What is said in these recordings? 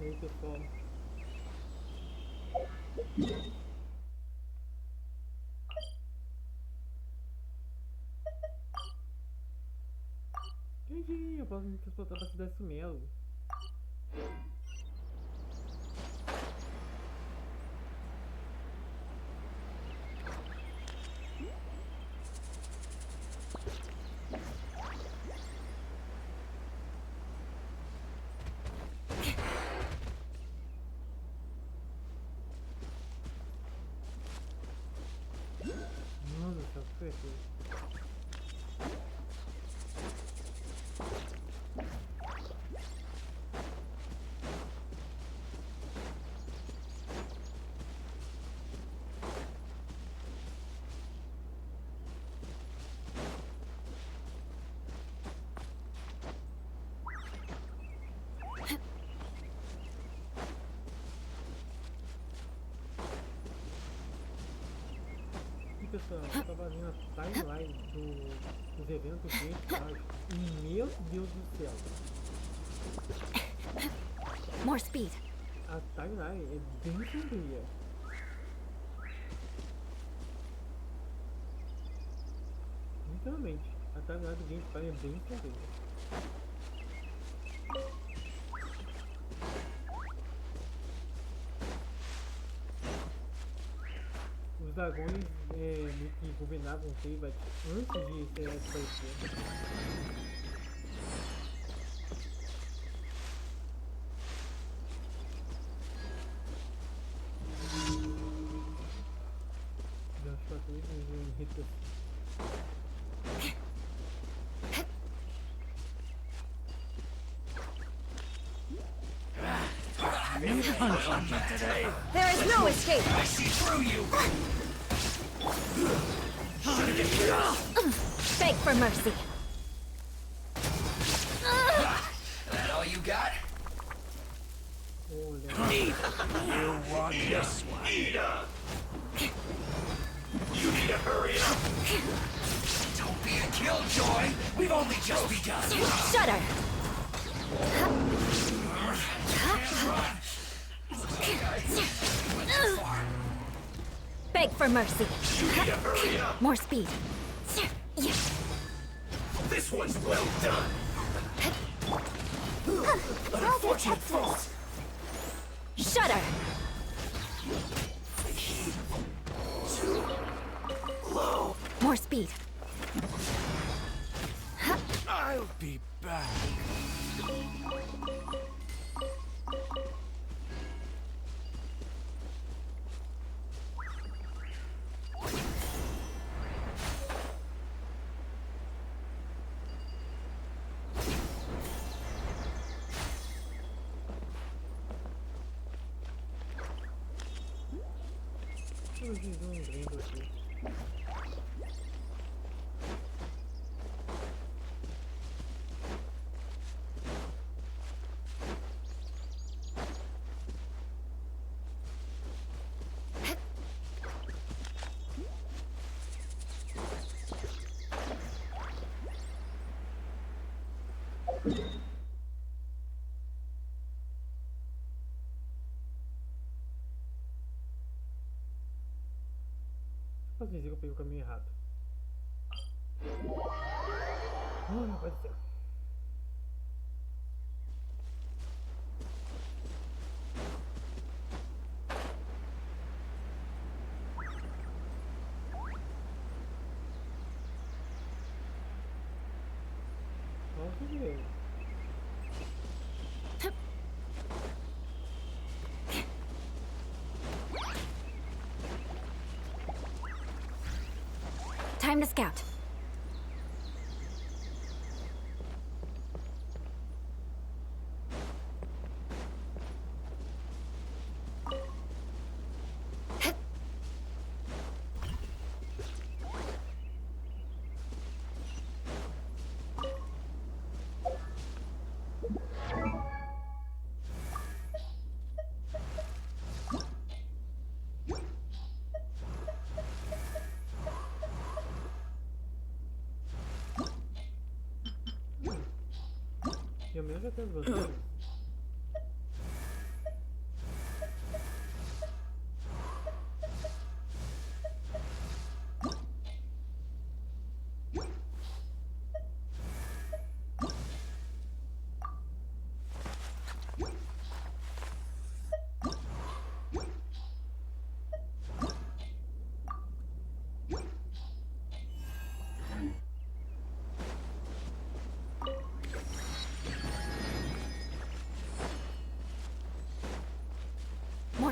E aí, pessoal? Entendi, eu posso me transportar para a Cidade de Sumeru. Nossa, o que foi aquilo? Pessoal, eu tava vendo a timeline dos eventos principais e meu Deus do céu, More speed. a timeline é bem sombria. Literalmente, a timeline do gameplay é bem sombria. Os dragões meio que governavam o Teyvat antes de ser aparecer. Já acho que em retos. There is no escape. I see through you! Beg for mercy. That all you got? Olha, You want this one? You need to hurry up! Don't be a killjoy! We've only just begun! Shudder. Beg for mercy. You need to hurry up! More speed. This one's well done! An unfortunate fault! Shudder. Too low. More speed. I'll be back. eu fiz um gringo aqui. Posso dizer que eu peguei o caminho errado. Oh, meu pai do céu. Nossa, Deus. Time to scout. E o meu já tem duas coisas.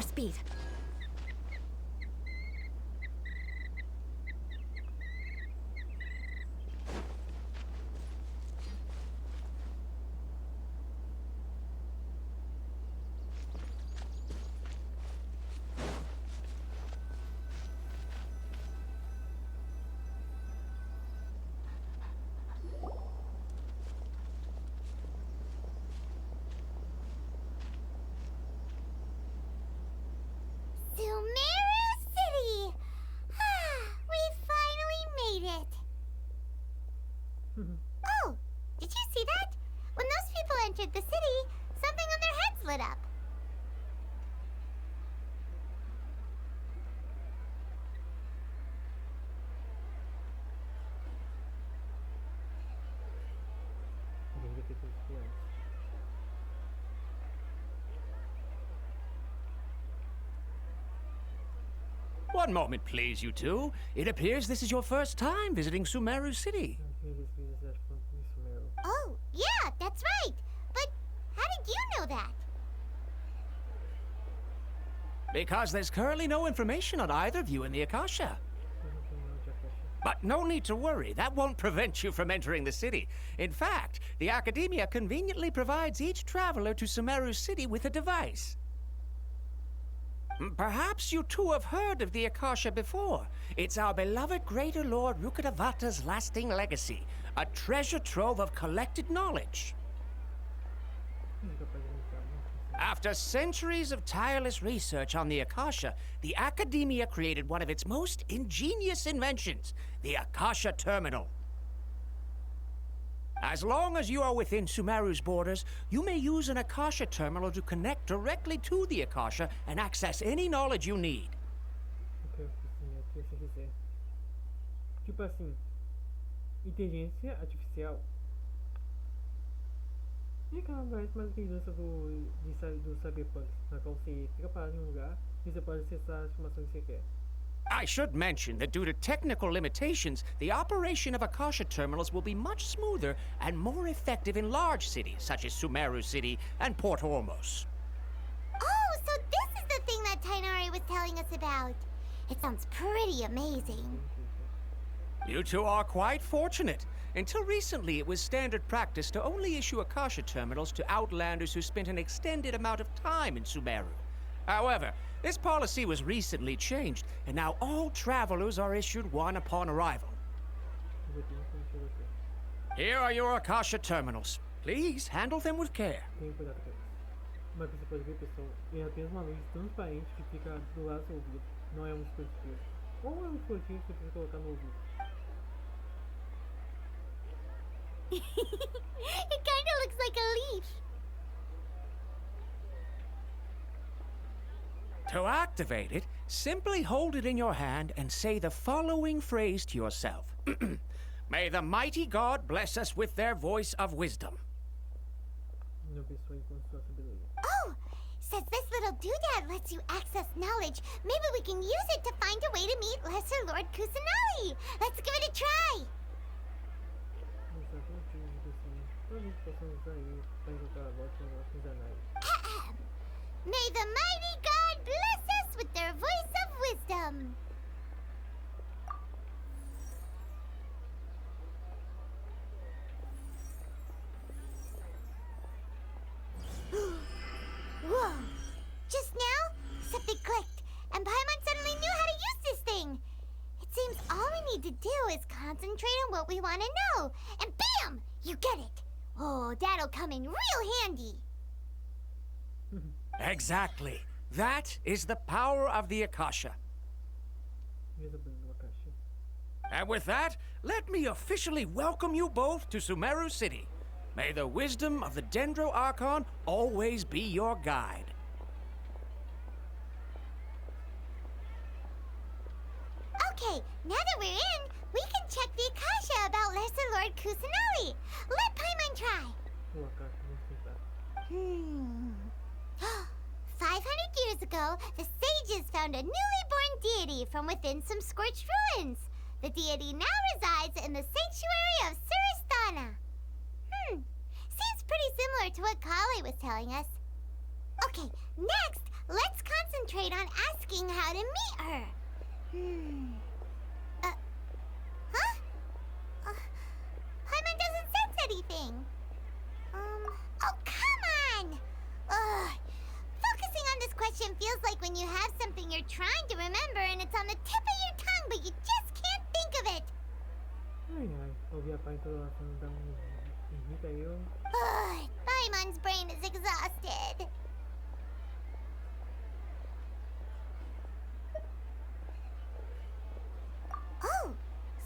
more speed. Sumeru City! We finally made it! Oh, did you see that? When those people entered the city, something on their heads lit up. Devia ter feito isso antes. One moment, please, you two. It appears this is your first time visiting Sumeru City. A primeira vez que fiz essa foi em Sumeru. Oh, yeah, that's right. But how did you know that? Because there's currently no information on either of you in the Akasha. Eu não tenho nada de Akasha. But no need to worry. That won't prevent you from entering the city. In fact, the Academia conveniently provides each traveler to Sumeru City with a device. Perhaps you two have heard of the Akasha before. It's our beloved Greater Lord Rukkhadevata's lasting legacy, a treasure trove of collected knowledge. Não é capaz de entrar, não sei. After centuries of tireless research on the Akasha, the Academia created one of its most ingenious inventions, the Akasha Terminal. As long as you are within Sumeru's borders, you may use an Akasha terminal to connect directly to the Akasha and access any knowledge you need. Eu quero que você quiser. Tipo assim, inteligência artificial. E aquela parece mais inteligência do Cyberpunk, na qual você fica parado em um lugar e você pode acessar as informações que você quer. I should mention that due to technical limitations, the operation of Akasha terminals will be much smoother and more effective in large cities such as Sumeru City and Port Ormos. Oh, so this is the thing that Tainari was telling us about. It sounds pretty amazing. You two are quite fortunate. Until recently, it was standard practice to only issue Akasha terminals to outlanders who spent an extended amount of time in Sumeru. However, this policy was recently changed, and now all travelers are issued one upon arrival. Eu vou ter que mexer você. Here are your Akasha terminals. Please handle them with care. Tenha cuidado com isso. Mas você pode ver, pessoal, é apenas uma luz transparente que fica do lado do seu ouvido. Não é um dispositivo. Ou é um dispositivo que você precisa colocar no ouvido. It kinda looks like a leaf. To activate it, simply hold it in your hand and say the following phrase to yourself. May the mighty God bless us with their voice of wisdom. Uma pessoa com sua sabedoria. Oh, since this little doodad lets you access knowledge, maybe we can use it to find a way to meet Lesser Lord Kusanali. Let's give it a try. Usar conteúdo assim. Talvez possamos usar isso para encontrar a voz com Kusanali. Ahem. May the mighty God bless us with their voice of wisdom. Whoa! Just now, something clicked, and Paimon suddenly knew how to use this thing. It seems all we need to do is concentrate on what we want to know, and bam! You get it. Oh, that'll come in real handy. Exactly. That is the power of the Akasha. Mesa do Akasha. And with that, let me officially welcome you both to Sumeru City. May the wisdom of the Dendro Archon always be your guide. Okay, now that we're in, we can check the Akasha about Lesser Lord Kusanali. Let Paimon try. O Akasha, vamos tentar. 500 years ago, the sages found a newly born deity from within some scorched ruins. The deity now resides in the sanctuary of Suristana. Seems pretty similar to what Kali was telling us. Okay, next, let's concentrate on asking how to meet her. Huh? Paimon doesn't sense anything. Oh, come on! Ugh. Focusing on this question feels like when you have something you're trying to remember and it's on the tip of your tongue, but you just can't think of it. Ai, ai. Ouvir a pai falando dá irrita eu. Ugh, Paimon's brain is exhausted. Oh,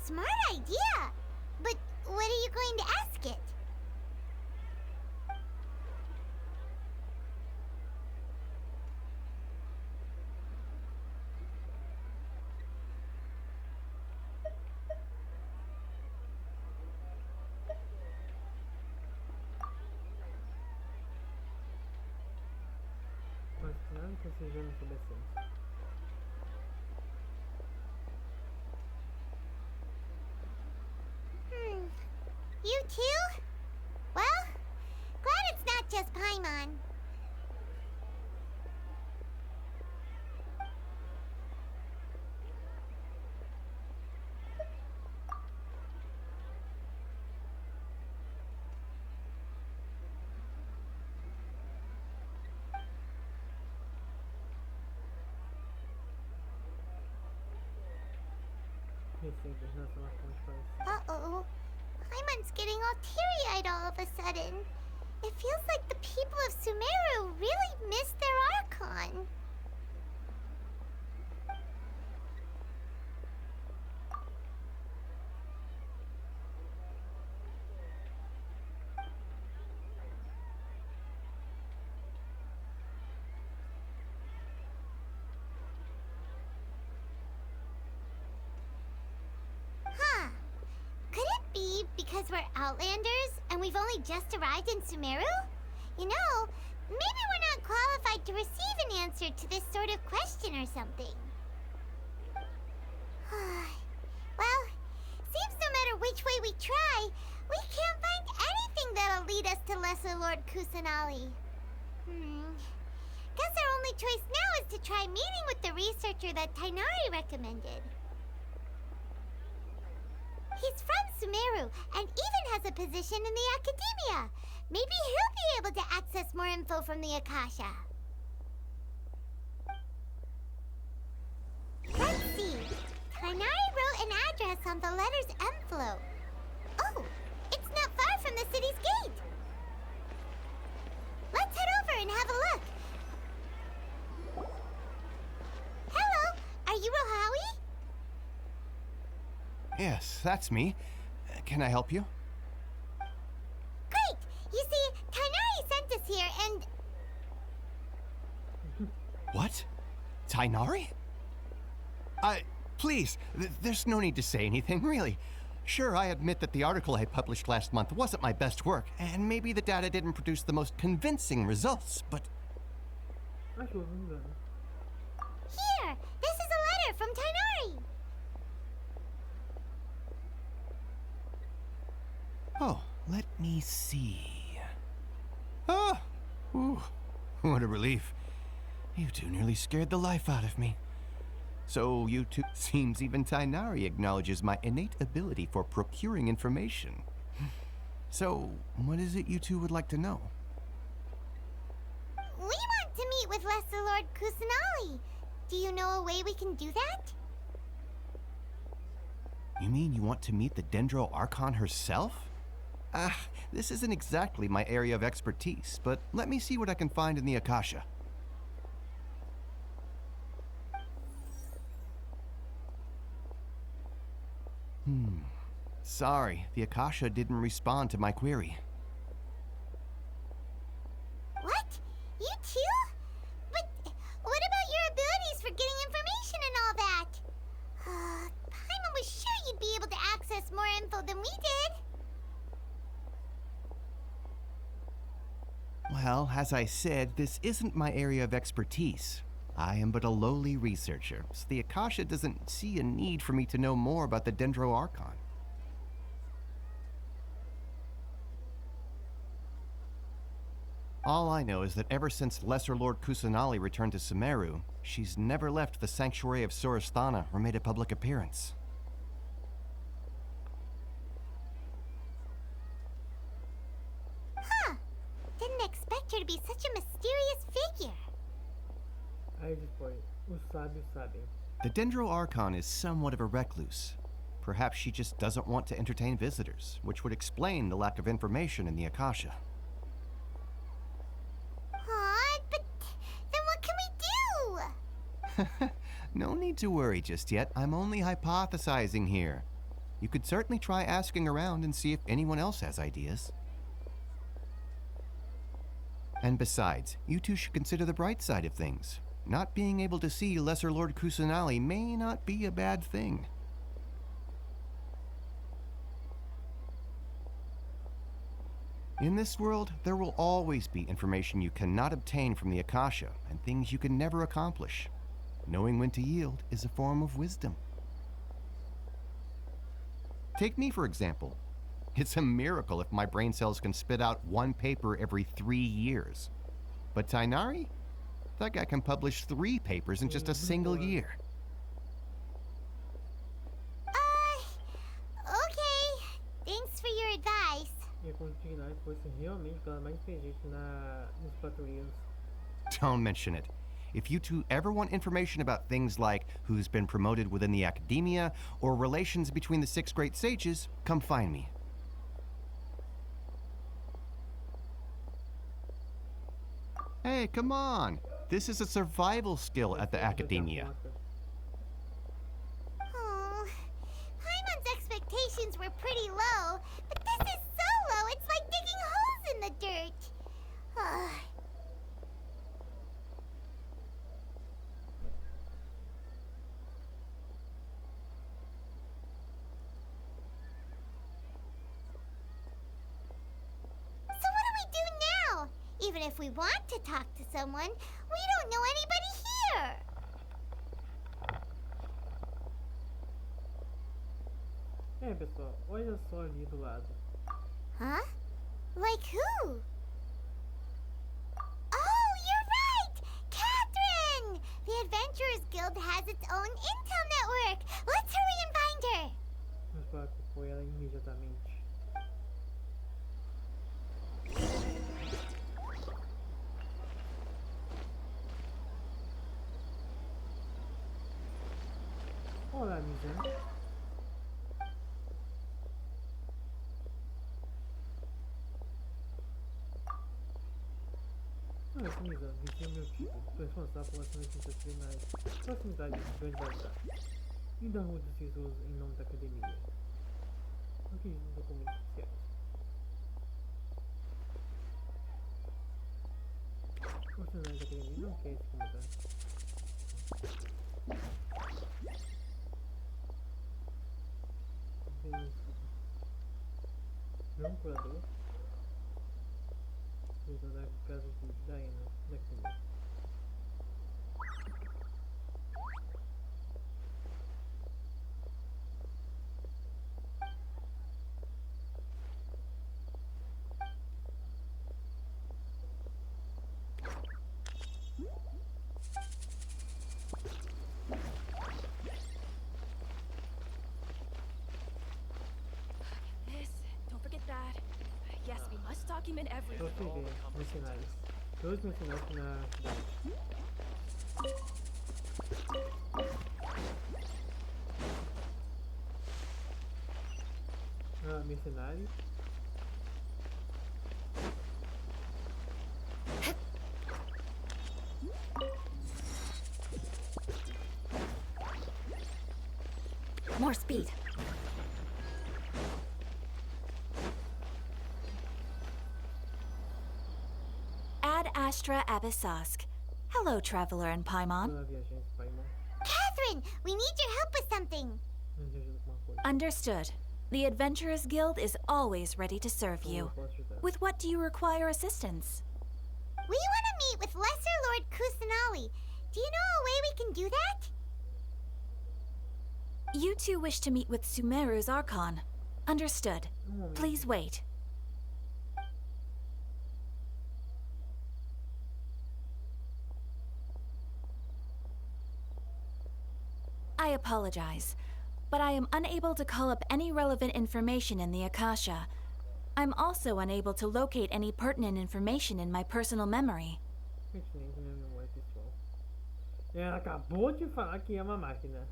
smart idea. But what are you going to ask it? Mas nada que seja na sua essência. You too? Well, glad it's not just Paimon. Recente em relação às fontes parecidas. Uh-oh. Paimon's getting all teary-eyed all of a sudden. It feels like the people of Sumeru really missed their Archon. Huh. Could it be because we're Outlanders and we've only just arrived in Sumeru? You know, maybe we're not qualified to receive an answer to this sort of question or something. Well, seems no matter which way we try, we can't find anything that'll lead us to Lesser Lord Kusanali. Guess our only choice now is to try meeting with the researcher that Tighnari recommended. He's from Sumeru and even has a position in the academia. Maybe he'll be able to access more info from the Akasha. Let's see. Tighnari wrote an address on the letter's envelope. Oh, it's not far from the city's gate. Let's head over and have a look. Hello, are you Rohawi? Yes, that's me. Can I help you? Great! You see, Tighnari sent us here and... What? Tighnari? Please, there's no need to say anything, really. Sure, I admit that the article I published last month wasn't my best work, and maybe the data didn't produce the most convincing results, but... Acho que eu ouvi engano. Here! This is a letter from Tighnari! Oh, let me see. Ah! Ooh, what a relief. You two nearly scared the life out of me. So you two... Seems even Tighnari acknowledges my innate ability for procuring information. So, what is it you two would like to know? We want to meet with Lesser Lord Kusanali. Do you know a way we can do that? You mean you want to meet the Dendro Archon herself? This isn't exactly my area of expertise, but let me see what I can find in the Akasha. Sorry, the Akasha didn't respond to my query. What? You too? But what about your abilities for getting information and all that? Paimon was sure you'd be able to access more info than we did. Well, as I said, this isn't my area of expertise. I am but a lowly researcher, so the Akasha doesn't see a need for me to know more about the Dendro Archon. All I know is that ever since Lesser Lord Kusanali returned to Sumeru, she's never left the sanctuary of Surasthana or made a public appearance. Huh. Didn't expect her to be such a mysterious figure. Aí depois, os sábios sabem. The Dendro Archon is somewhat of a recluse. Perhaps she just doesn't want to entertain visitors, which would explain the lack of information in the Akasha. Aw, but then what can we do? No need to worry just yet. I'm only hypothesizing here. You could certainly try asking around and see if anyone else has ideas. And besides, you two should consider the bright side of things. Not being able to see Lesser Lord Kusanali may not be a bad thing. In this world, there will always be information you cannot obtain from the Akasha, and things you can never accomplish. Knowing when to yield is a form of wisdom. Take me, for example. It's a miracle if my brain cells can spit out one paper every 3 years. But Tainari? That guy can publish 3 papers in just a single year. Okay. Thanks for your advice. E a continuidade fosse realmente aquela mais inteligente nos patrulheiros. Don't mention it. If you two ever want information about things like who's been promoted within the academia or relations between the 6 great sages, come find me. Hey, come on! This is a survival skill at the academia. Oh, Paimon's expectations were pretty low, but this is so low it's like digging holes in the dirt. So what do we do now? Even if we want to talk to someone, we don't know anybody here. É, pessoal, olha só ali do lado. Huh? Like who? Oh, you're right! Catherine! The Adventurers Guild has its own intel network. Let's hurry and find her. Vamos falar com ela imediatamente. Olá, Mizan. Essa Mizan, vigia meu tipo. Sou responsável por ações internacionais. Proximidade do Grande Bazar. E da Rua dos Tesouros em nome da academia. Aqui nos documentos oficiais. Os funcionários da academia não querem se incomodar. Não curador. Então dá o caso de Diana daqui. Yes, we must document everything. Só se vê mercenários. 2 mercenários na cidade. Mercenários. More speed. Ad Astra Abyssosk. Hello, traveler in Paimon. Olá, viajante Paimon. Catherine, we need your help with something. Não te ajuda com uma coisa. Understood. The Adventurers Guild is always ready to serve Como you. eu posso ajudar? With what do you require assistance? We want to meet with Lesser Lord Kusanali. Do you know a way we can do that? You two wish to meet with Sumeru's Archon. Understood. Um momento. Please wait. I apologize, but I am unable to call up any relevant information in the Akasha. I'm also unable to locate any pertinent information in my personal memory. Pertinente na memória pessoal. Ela acabou de falar que é uma máquina.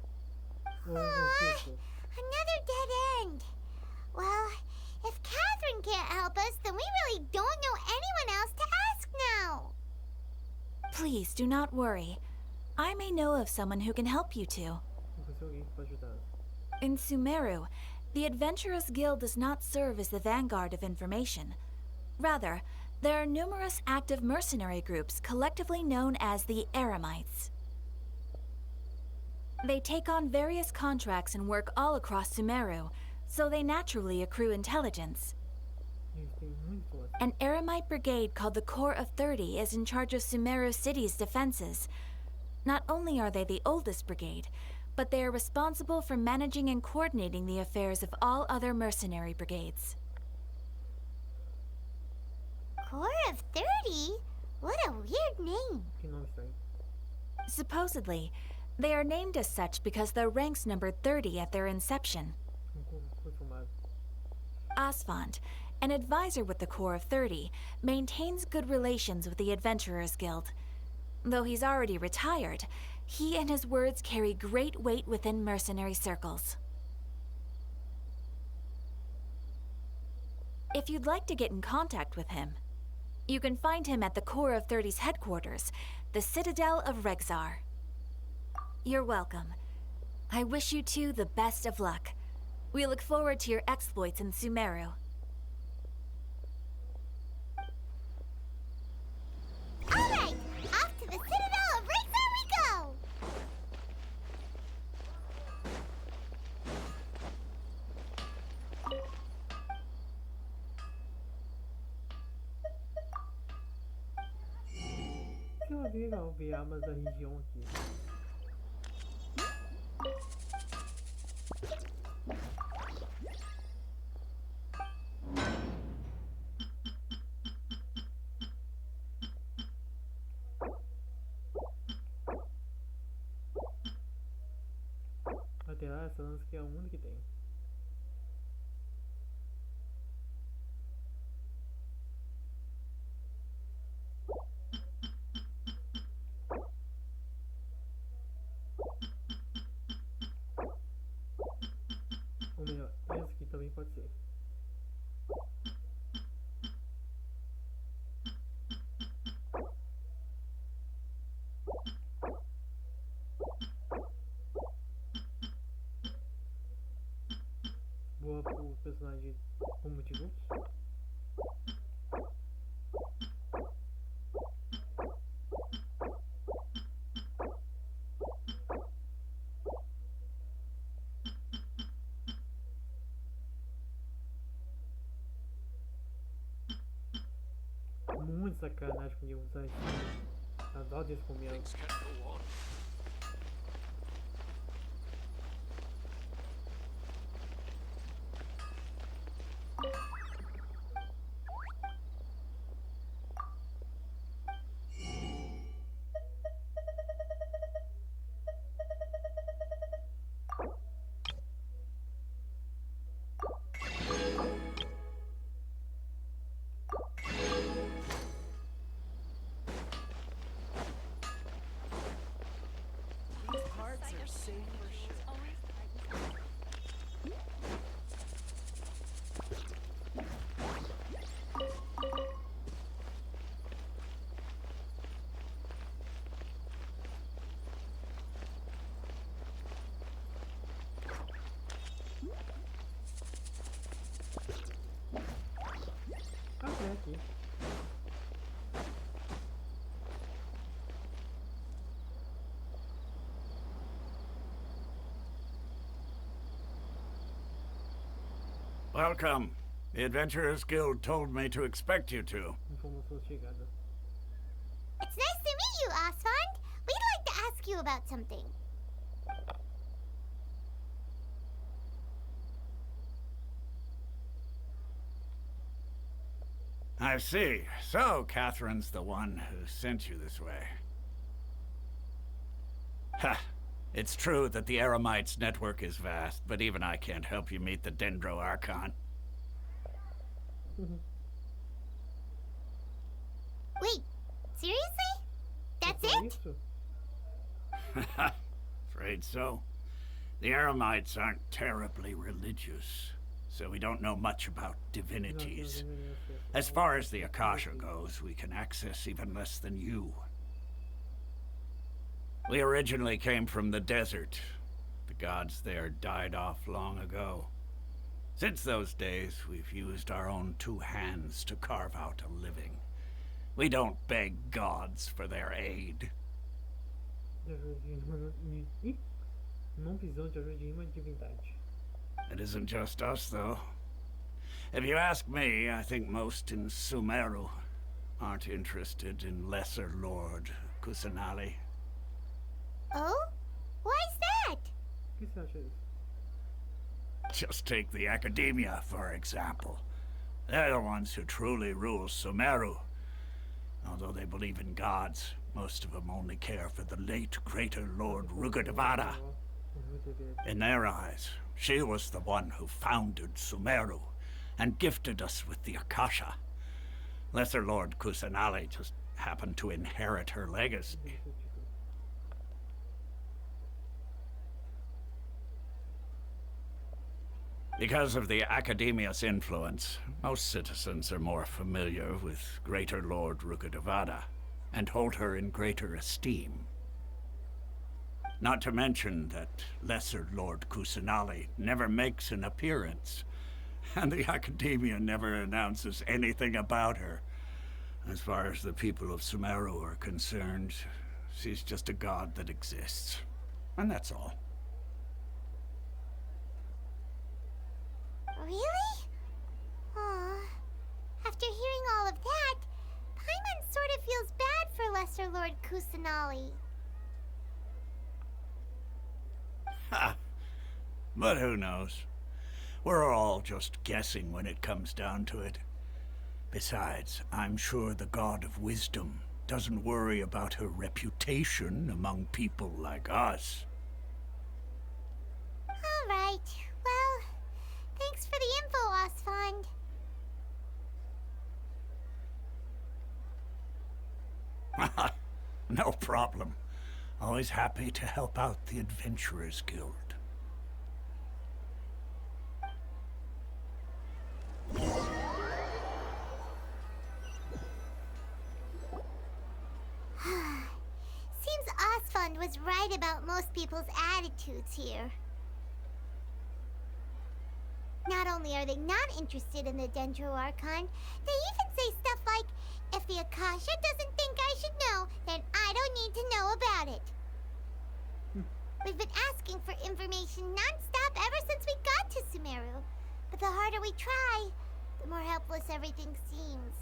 Another dead end. Well, if Catherine can't help us, then we really don't know anyone else to ask now. Please do not worry. I may know of someone who can help you two. In Sumeru, the Adventurers Guild does not serve as the vanguard of information. Rather, there are numerous active mercenary groups collectively known as the Eremites. They take on various contracts and work all across Sumeru, so they naturally accrue intelligence. An Eremite brigade called the Corps of 30 is in charge of Sumeru City's defenses. Not only are they the oldest brigade, but they are responsible for managing and coordinating the affairs of all other mercenary brigades. Corps of 30? What a weird name. Supposedly, they are named as such because their ranks numbered 30 at their inception. Asfand, an advisor with the Corps of 30, maintains good relations with the Adventurers Guild. Though he's already retired, he and his words carry great weight within mercenary circles. If you'd like to get in contact with him, you can find him at the Corps of 30's headquarters, the Citadel of Rexar. You're welcome. I wish you two the best of luck. We look forward to your exploits in Sumeru. Alright, off to the Citadel of Rexar we go! Que legal ver armas da região aqui. Até lá, essa lança aqui é a única que tem. Ou melhor, essa aqui também pode ser. Boa pro personagem com multiguntos. Muito sacanagem podia usar isso. Adoro esse comigo. Aqui. Welcome. The Adventurers Guild told me to expect you two. Informação chegada. It's nice to meet you, Asfand. We'd like to ask you about something. I see. So, Catherine's the one who sent you this way. Ha! It's true that the Eremites' network is vast, but even I can't help you meet the Dendro Archon. Wait, seriously? That's it? Afraid so. The Eremites aren't terribly religious, so we don't know much about divinities. As far as the Akasha goes, we can access even less than you. We originally came from the desert. The gods there died off long ago. Since those days, we've used our own two hands to carve out a living. We don't beg gods for their aid. It isn't just us, though. If you ask me, I think most in Sumeru aren't interested in Lesser Lord Kusanali. Oh? Why's that? Just take the Academia, for example. They're the ones who truly rule Sumeru. Although they believe in gods, most of them only care for the late greater Lord Rukkhadevata. In their eyes, she was the one who founded Sumeru and gifted us with the Akasha. Lesser Lord Kusanali just happened to inherit her legacy. Because of the Academia's influence, most citizens are more familiar with Greater Lord Rukkhadevata and hold her in greater esteem. Not to mention that Lesser Lord Kusanali never makes an appearance, and the Academia never announces anything about her. As far as the people of Sumeru are concerned, she's just a god that exists, and that's all. Really? Aw. After hearing all of that, Paimon sort of feels bad for Lesser Lord Kusanali. Ha! But who knows? We're all just guessing when it comes down to it. Besides, I'm sure the God of Wisdom doesn't worry about her reputation among people like us. All right. Well, thanks for the info, Osfond. No problem. Always happy to help out the Adventurers Guild. Seems Osfond was right about most people's attitudes here. Not only are they not interested in the Dendro Archon, they even say stuff like, if the Akasha doesn't think I should know, then I don't need to know about it. We've been asking for information non-stop ever since we got to Sumeru. But the harder we try, the more helpless everything seems.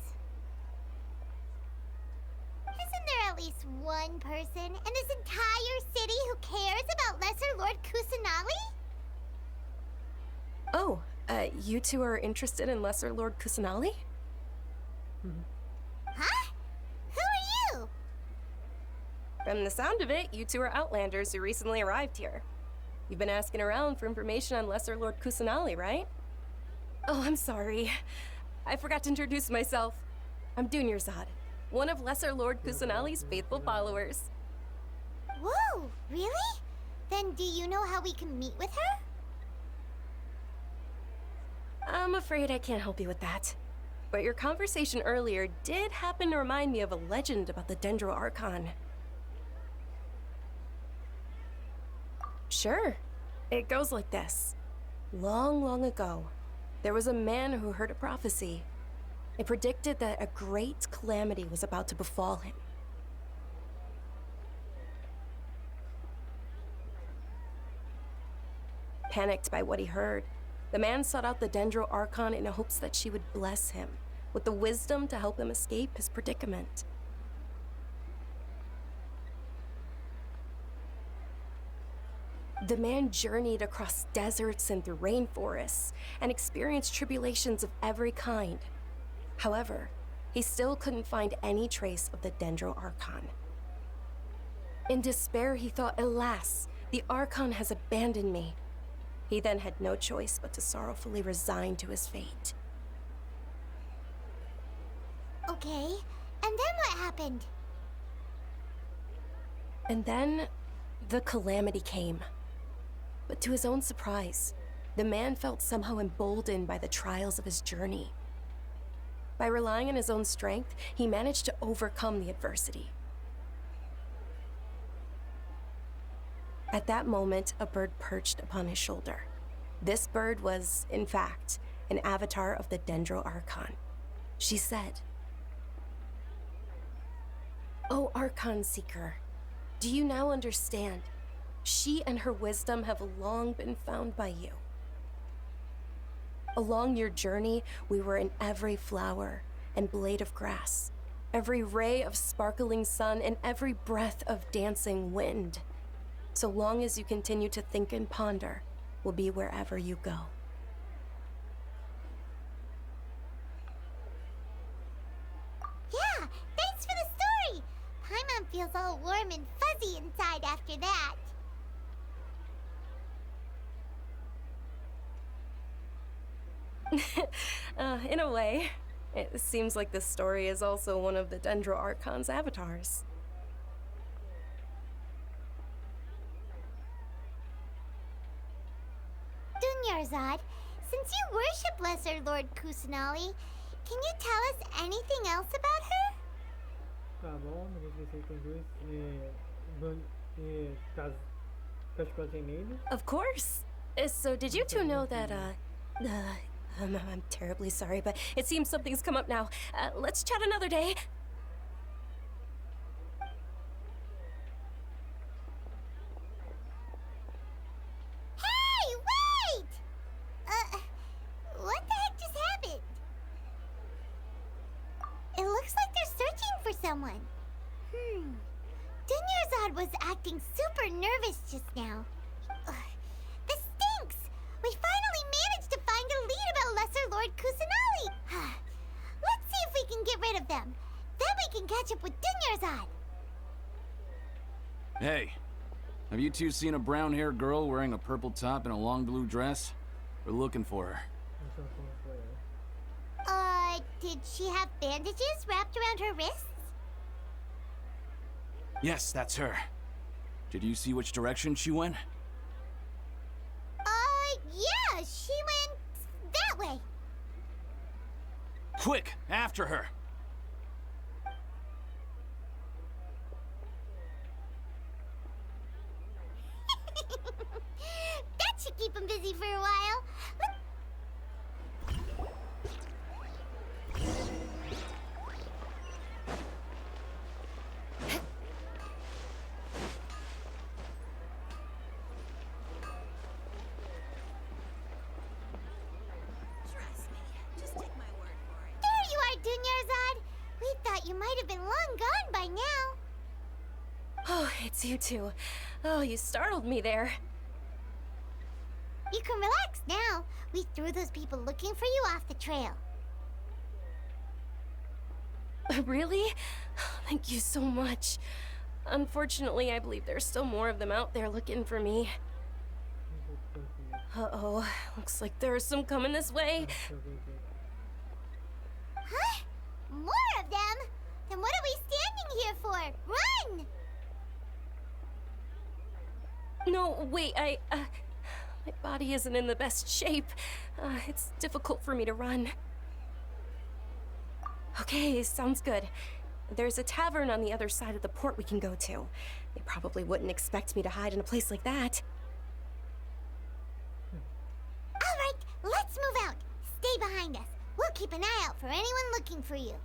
Isn't there at least one person in this entire city who cares about Lesser Lord Kusanali? Oh, you two are interested in Lesser Lord Kusanali? Huh? Who are you? From the sound of it, you two are Outlanders who recently arrived here. You've been asking around for information on Lesser Lord Kusanali, right? Oh, I'm sorry. I forgot to introduce myself. I'm Dunyarzad, one of Lesser Lord Kusanali's faithful followers. Whoa, really? Then do you know how we can meet with her? I'm afraid I can't help you with that. But your conversation earlier did happen to remind me of a legend about the Dendro Archon. Sure. It goes like this. Long, long ago, there was a man who heard a prophecy. It predicted that a great calamity was about to befall him. Panicked by what he heard, the man sought out the Dendro Archon in hopes that she would bless him with the wisdom to help him escape his predicament. The man journeyed across deserts and through rainforests and experienced tribulations of every kind. However, he still couldn't find any trace of the Dendro Archon. In despair, he thought, alas, The Archon has abandoned me. He then had no choice but to sorrowfully resign to his fate. Okay, and then what happened? And then, the calamity came. But to his own surprise, the man felt somehow emboldened by the trials of his journey. By relying on his own strength, he managed to overcome the adversity. At that moment, a bird perched upon his shoulder. This bird was, in fact, an avatar of the Dendro Archon. She said, "O Archon Seeker, do you now understand? She and her wisdom have long been found by you. Along your journey, we were in every flower and blade of grass, every ray of sparkling sun, and every breath of dancing wind. So long as you continue to think and ponder, we'll be wherever you go." Yeah, thanks for the story! Paimon feels all warm and fuzzy inside after that. In a way. It seems like this story is also one of the Dendro Archon's avatars. Dunyarzad, since you worship Lesser Lord Kusanali, can you tell us anything else about her? Tá bom, não vou esquecer que tem dois cachecol sem medo. Of course. So did you two know that, I'm terribly sorry, but it seems something's come up now. Let's chat another day. Hey, wait! What the heck just happened? It looks like they're searching for someone. Dunyarzad was acting super nervous just now. This stinks! We finally managed to find a lead about Lesser Lord Kusanali! Let's see if we can get rid of them. Then we can catch up with Dunyarzad. Hey, have you two seen a brown-haired girl wearing a purple top and a long blue dress? We're looking for her. Did she have bandages wrapped around her wrists? Yes, that's her. Did you see which direction she went? Yeah, she went that way. Quick, after her! That should keep him busy for a while. Dunyarzad, we thought you might have been long gone by now. Oh, it's you two. Oh, you startled me there. You can relax now. We threw those people looking for you off the trail. Really? Thank you so much. Unfortunately, I believe there's still more of them out there looking for me. Uh-oh, looks like there are some coming this way. Huh? More of them? Then what are we standing here for? Run! No, wait, my body isn't in the best shape. It's difficult for me to run. Okay, sounds good. There's a tavern on the other side of the port we can go to. They probably wouldn't expect me to hide in a place like that. All right, let's move out. Stay behind us. We'll keep an eye out for anyone looking for you.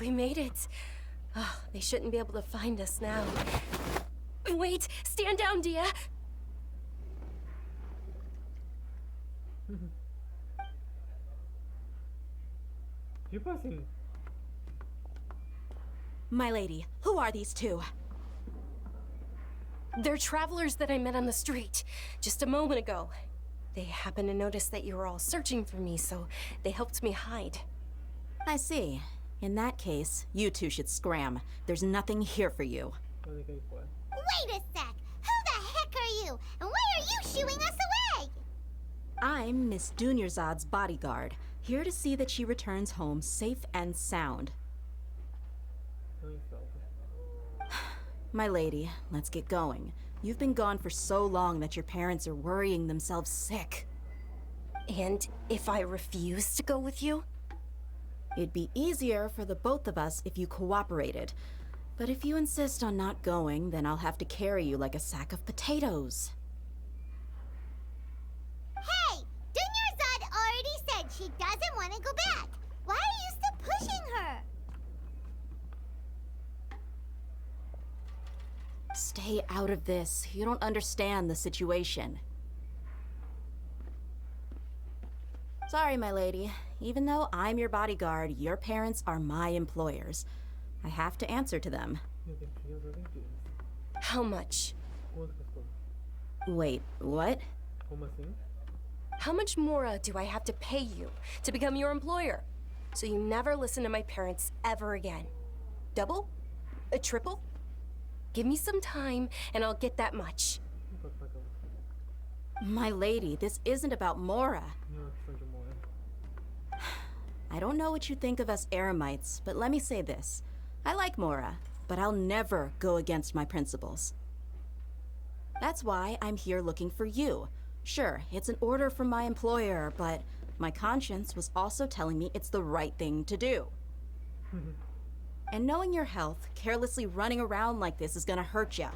We made it. Oh, they shouldn't be able to find us now. Wait! Stand down, Dehya! Tipo assim. My lady, who are these two? They're travelers that I met on the street just a moment ago. They happened to notice that you were all searching for me, so they helped me hide. I see. In that case, you two should scram. There's nothing here for you. Wait a sec! Who the heck are you? And why are you shooing us away? I'm Miss Dunyarzad's bodyguard, here to see that she returns home safe and sound. My lady, let's get going. You've been gone for so long that your parents are worrying themselves sick. And if I refuse to go with you? It'd be easier for the both of us if you cooperated. But if you insist on not going, then I'll have to carry you like a sack of potatoes. Hey! Dunyarzad already said she doesn't want to go back. Why are you still pushing her? Stay out of this. You don't understand the situation. Sorry, my lady. Even though I'm your bodyguard, your parents are my employers. I have to answer to them. How much? Wait, what? How much more do I have to pay you to become your employer? So you never listen to my parents ever again. Double? A triple? Give me some time and I'll get that much. My lady, this isn't about Mora. I don't know what you think of us Eremites, but let me say this. I like Mora, but I'll never go against my principles. That's why I'm here looking for you. Sure, it's an order from my employer, but my conscience was also telling me it's the right thing to do. And knowing your health, carelessly running around like this is gonna hurt you.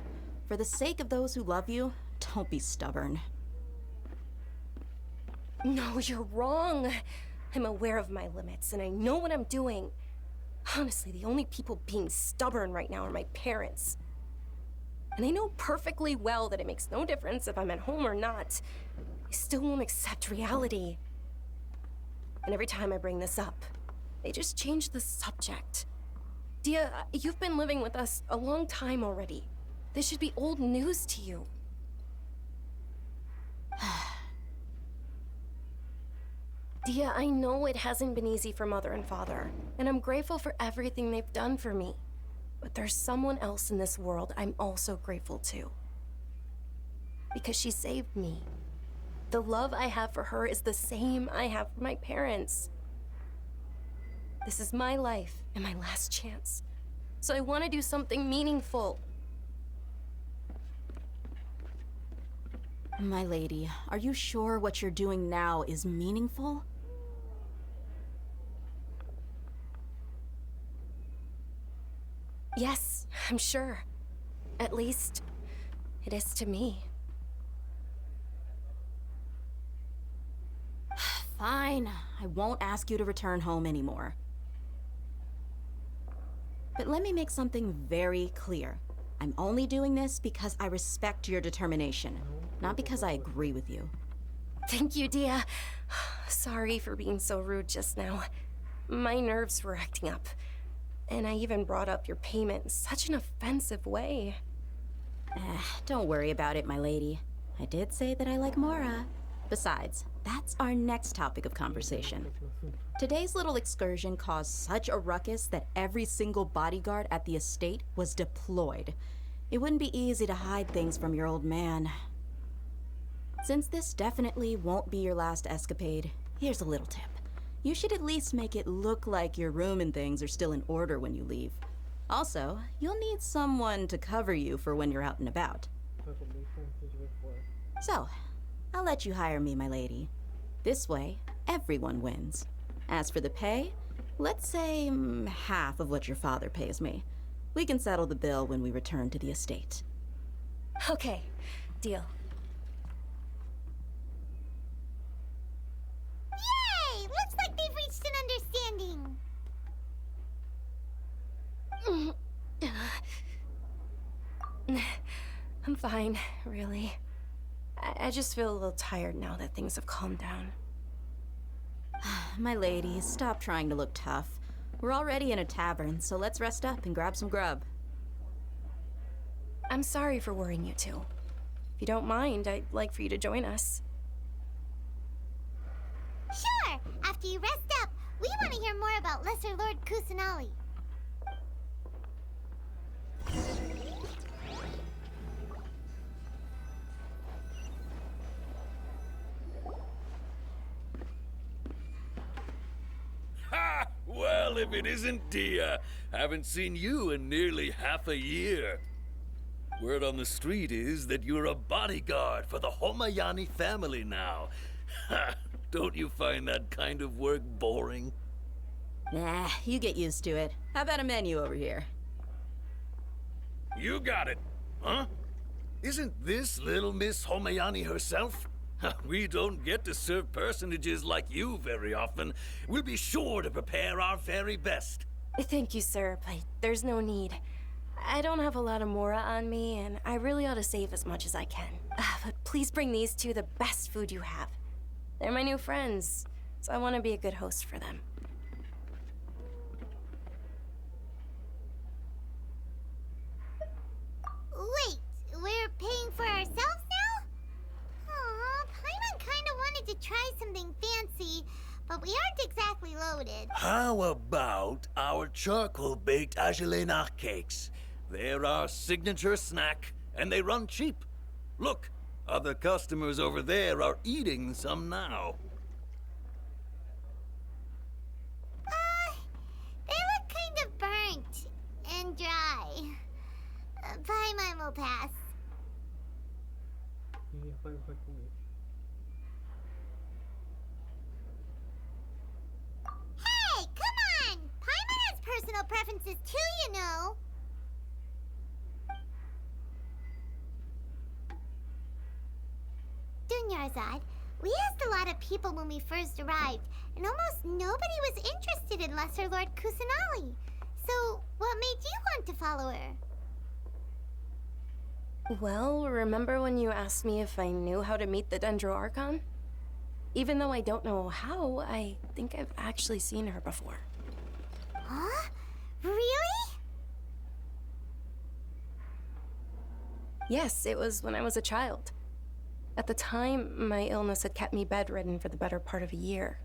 For the sake of those who love you, don't be stubborn. No, you're wrong. I'm aware of my limits, and I know what I'm doing. Honestly, the only people being stubborn right now are my parents. And they know perfectly well that it makes no difference if I'm at home or not. They still won't accept reality. And every time I bring this up, they just change the subject. Dehya, you've been living with us a long time already. This should be old news to you. Dehya, I know it hasn't been easy for Mother and Father, and I'm grateful for everything they've done for me. But there's someone else in this world I'm also grateful to. Because she saved me. The love I have for her is the same I have for my parents. This is my life and my last chance. So I want to do something meaningful. My lady, are you sure what you're doing now is meaningful? Yes, I'm sure. At least, it is to me. Fine. I won't ask you to return home anymore. But let me make something very clear. I'm only doing this because I respect your determination, not because I agree with you. Thank you, Dehya. Sorry for being so rude just now. My nerves were acting up. And I even brought up your payment in such an offensive way. Don't worry about it, my lady. I did say that I like Mora. Besides, that's our next topic of conversation. Today's little excursion caused such a ruckus that every single bodyguard at the estate was deployed. It wouldn't be easy to hide things from your old man. Since this definitely won't be your last escapade, here's a little tip. You should at least make it look like your room and things are still in order when you leave. Also, you'll need someone to cover you for when you're out and about. So, I'll let you hire me, my lady. This way, everyone wins. As for the pay, let's say half of what your father pays me. We can settle the bill when we return to the estate. Okay, deal. Yay! Looks like they've reached an understanding. fine, really. I just feel a little tired now that things have calmed down. My lady, stop trying to look tough. We're already in a tavern, so let's rest up and grab some grub. I'm sorry for worrying you two. If you don't mind, I'd like for you to join us. Sure! After you rest up, we want to hear more about Lesser Lord Kusanali. Ha! Well, if it isn't Dehya. Haven't seen you in nearly half a year. Word on the street is that you're a bodyguard for the Homayani family now. Ha! Don't you find that kind of work boring? Nah, you get used to it. How about a menu over here? You got it, huh? Isn't this little Miss Homayani herself? We don't get to serve personages like you very often. We'll be sure to prepare our very best. Thank you, sir, but there's no need. I don't have a lot of Mora on me, and I really ought to save as much as I can. But please bring these two the best food you have. They're my new friends, so I want to be a good host for them. Wait, we're paying for ourselves now? Aw, Paimon kinda wanted to try something fancy, but we aren't exactly loaded. How about our charcoal-baked Agelena cakes? They're our signature snack, and they run cheap. Look, other customers over there are eating some now. They look kind of burnt and dry. Paimon will pass. Vai comer. Hey, come on! Paimon has personal preferences too, you know. Dunyarzad, we asked a lot of people when we first arrived, and almost nobody was interested in Lesser Lord Kusanali. So, what made you want to follow her? Well, remember when you asked me if I knew how to meet the Dendro Archon? Even though I don't know how, I think I've actually seen her before. Huh? Really? Yes, it was when I was a child. At the time, my illness had kept me bedridden for the better part of a year.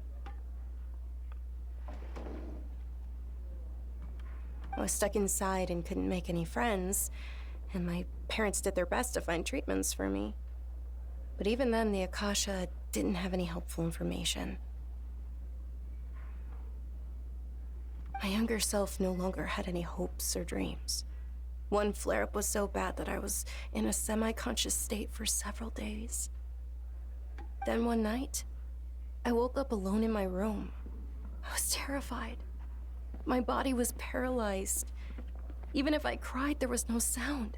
I was stuck inside and couldn't make any friends, and my parents did their best to find treatments for me. But even then, the Akasha didn't have any helpful information. My younger self no longer had any hopes or dreams. One flare-up was so bad that I was in a semi-conscious state for several days. Then one night, I woke up alone in my room. I was terrified. My body was paralyzed. Even if I cried, there was no sound.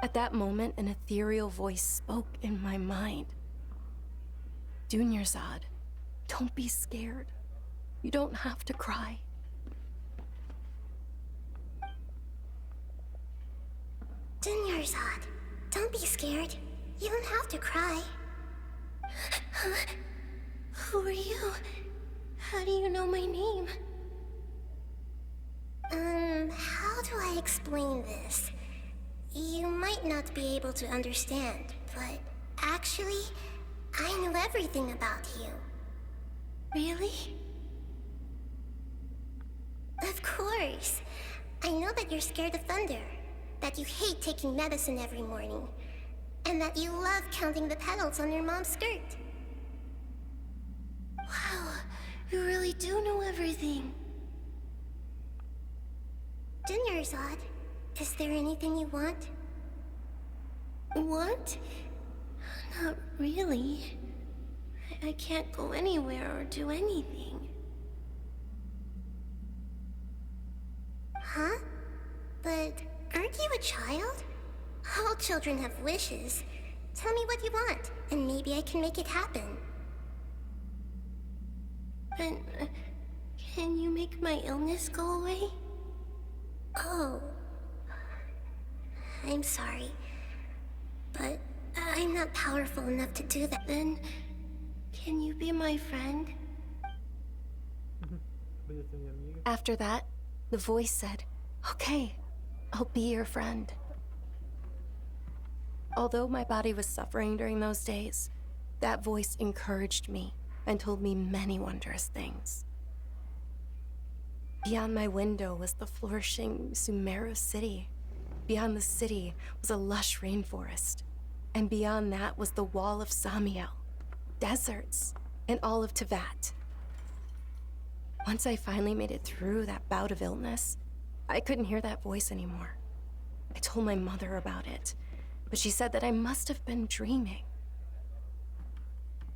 At that moment, an ethereal voice spoke in my mind. Dunyarzad, don't be scared. You don't have to cry. Dunyarzad, don't be scared. You don't have to cry. Who are you? How do you know my name? How do I explain this? You might not be able to understand, but actually, I know everything about you. Really? Of course. I know that you're scared of thunder, that you hate taking medicine every morning, and that you love counting the petals on your mom's skirt. Wow, you really do know everything. Dunyarzad, is there anything you want? Want? Not really. I can't go anywhere or do anything. Huh? But aren't you a child? All children have wishes. Tell me what you want, and maybe I can make it happen. But can you make my illness go away? Oh. I'm sorry. But I'm not powerful enough to do that. Then, can you be my friend? After that, the voice said, "Okay, I'll be your friend." Although my body was suffering during those days, that voice encouraged me and told me many wondrous things. Beyond my window was the flourishing Sumeru city. Beyond the city was a lush rainforest. And beyond that was the wall of Samiel, deserts, and all of Teyvat. Once I finally made it through that bout of illness, I couldn't hear that voice anymore. I told my mother about it, but she said that I must have been dreaming.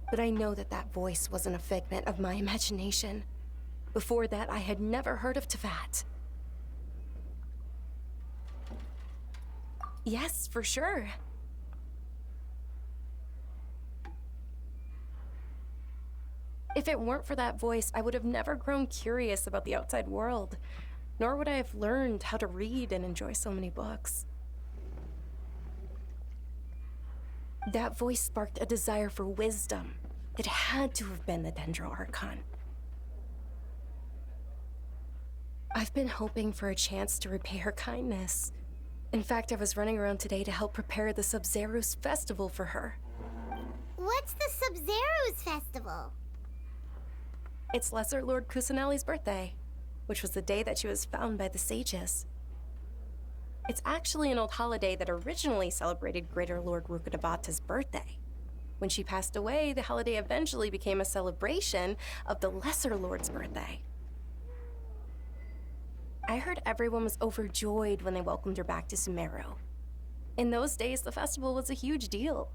But I know that that voice wasn't a figment of my imagination. Before that, I had never heard of Teyvat. Yes, for sure. If it weren't for that voice, I would have never grown curious about the outside world, nor would I have learned how to read and enjoy so many books. That voice sparked a desire for wisdom. It had to have been the Dendro Archon. I've been hoping for a chance to repay her kindness. In fact, I was running around today to help prepare the Sabzeruz festival for her. What's the Sabzeruz festival? It's Lesser Lord Kusanali's birthday, which was the day that she was found by the sages. It's actually an old holiday that originally celebrated Greater Lord Rukkhadevata's birthday. When she passed away, the holiday eventually became a celebration of the Lesser Lord's birthday. I heard everyone was overjoyed when they welcomed her back to Sumeru. In those days, the festival was a huge deal.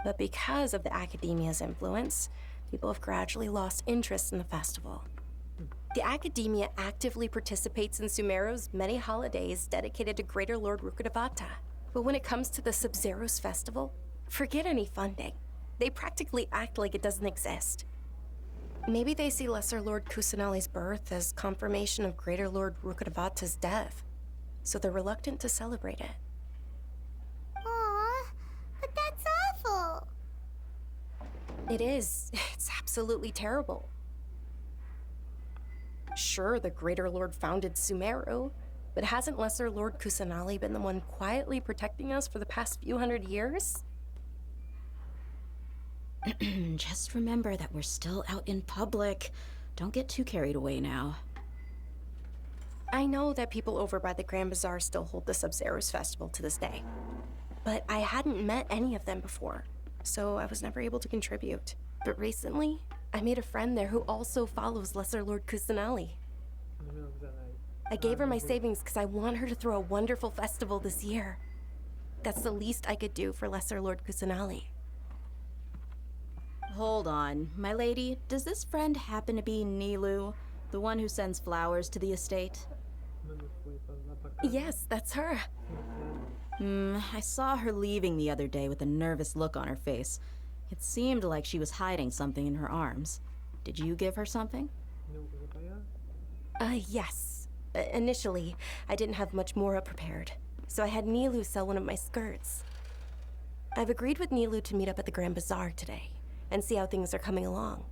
But because of the Academia's influence, people have gradually lost interest in the festival. The Academia actively participates in Sumeru's many holidays dedicated to Greater Lord Rukkhadevata. But when it comes to the Sabzeruz festival, forget any funding. They practically act like it doesn't exist. Maybe they see Lesser Lord Kusanali's birth as confirmation of Greater Lord Rukkhadevata's death, so they're reluctant to celebrate it. Aw, but that's awful. It is. It's absolutely terrible. Sure, the Greater Lord founded Sumeru, but hasn't Lesser Lord Kusanali been the one quietly protecting us for the past few hundred years? Just remember that we're still out in public. Don't get too carried away now. I know that people over by the Grand Bazaar still hold the Sabzeruz festival to this day, but I hadn't met any of them before, so I was never able to contribute. But recently, I made a friend there who also follows Lesser Lord Kusanali. I gave her my savings because I want her to throw a wonderful festival this year. That's the least I could do for Lesser Lord Kusanali. Hold on, my lady. Does this friend happen to be Nilu, the one who sends flowers to the estate? Yes, that's her. I saw her leaving the other day with a nervous look on her face. It seemed like she was hiding something in her arms. Did you give her something? Yes. Initially, I didn't have much more prepared, so I had Nilu sell one of my skirts. I've agreed with Nilu to meet up at the Grand Bazaar today and see how things are coming along.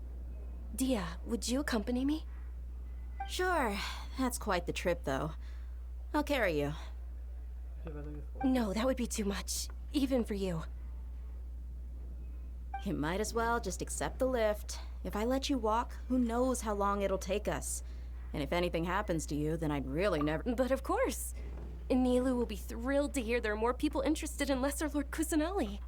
Dehya, would you accompany me? Sure. That's quite the trip, though. I'll carry you. No, that would be too much, even for you. You might as well just accept the lift. If I let you walk, who knows how long it'll take us. And if anything happens to you, then I'd really never— But of course! Nilu will be thrilled to hear there are more people interested in Lesser Lord Kusanali.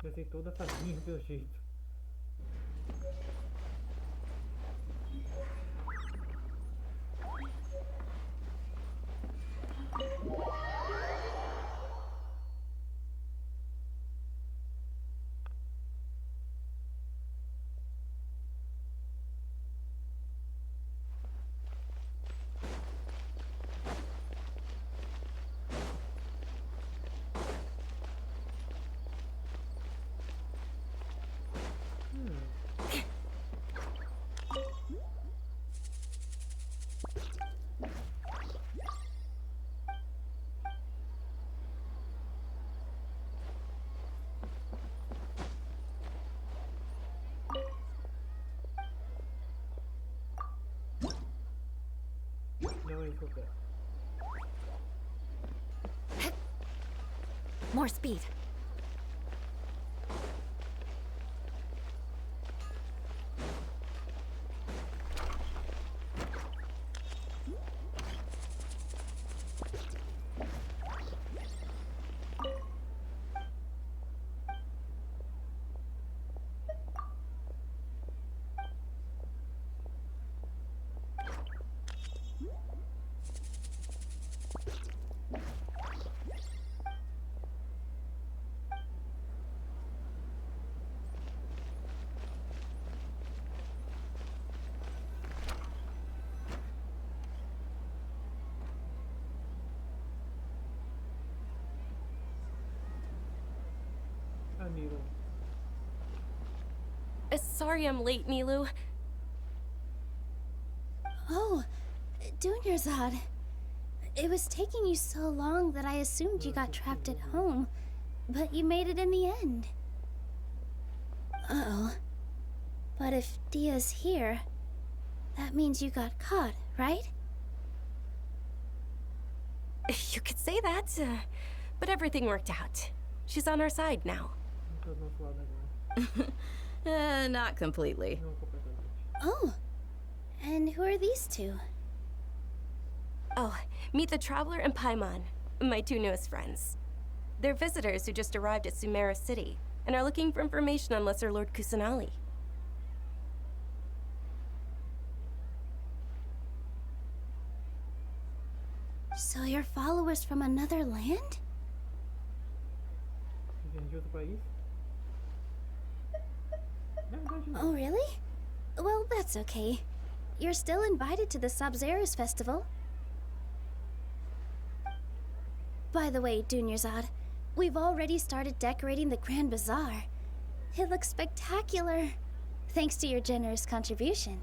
Vai ser toda facinha pelo jeito. Não é isso que eu quero. More speed. Amigo. Sorry I'm late, Milu. Oh, Dunyarzad. It was taking you so long that I assumed you got trapped at home, but you made it in the end. Uh-oh. But if Dia's here, that means you got caught, right? You could say that, but everything worked out. She's on our side now. Not completely. Oh, and who are these two? Oh, meet the Traveler and Paimon, my two newest friends. They're visitors who just arrived at Sumeru City and are looking for information on Lesser Lord Kusanali. So you're followers from another land? Oh, really? Well, that's okay. You're still invited to the Sabzeruz festival. By the way, Dunyarzad, we've already started decorating the Grand Bazaar. It looks spectacular, thanks to your generous contribution.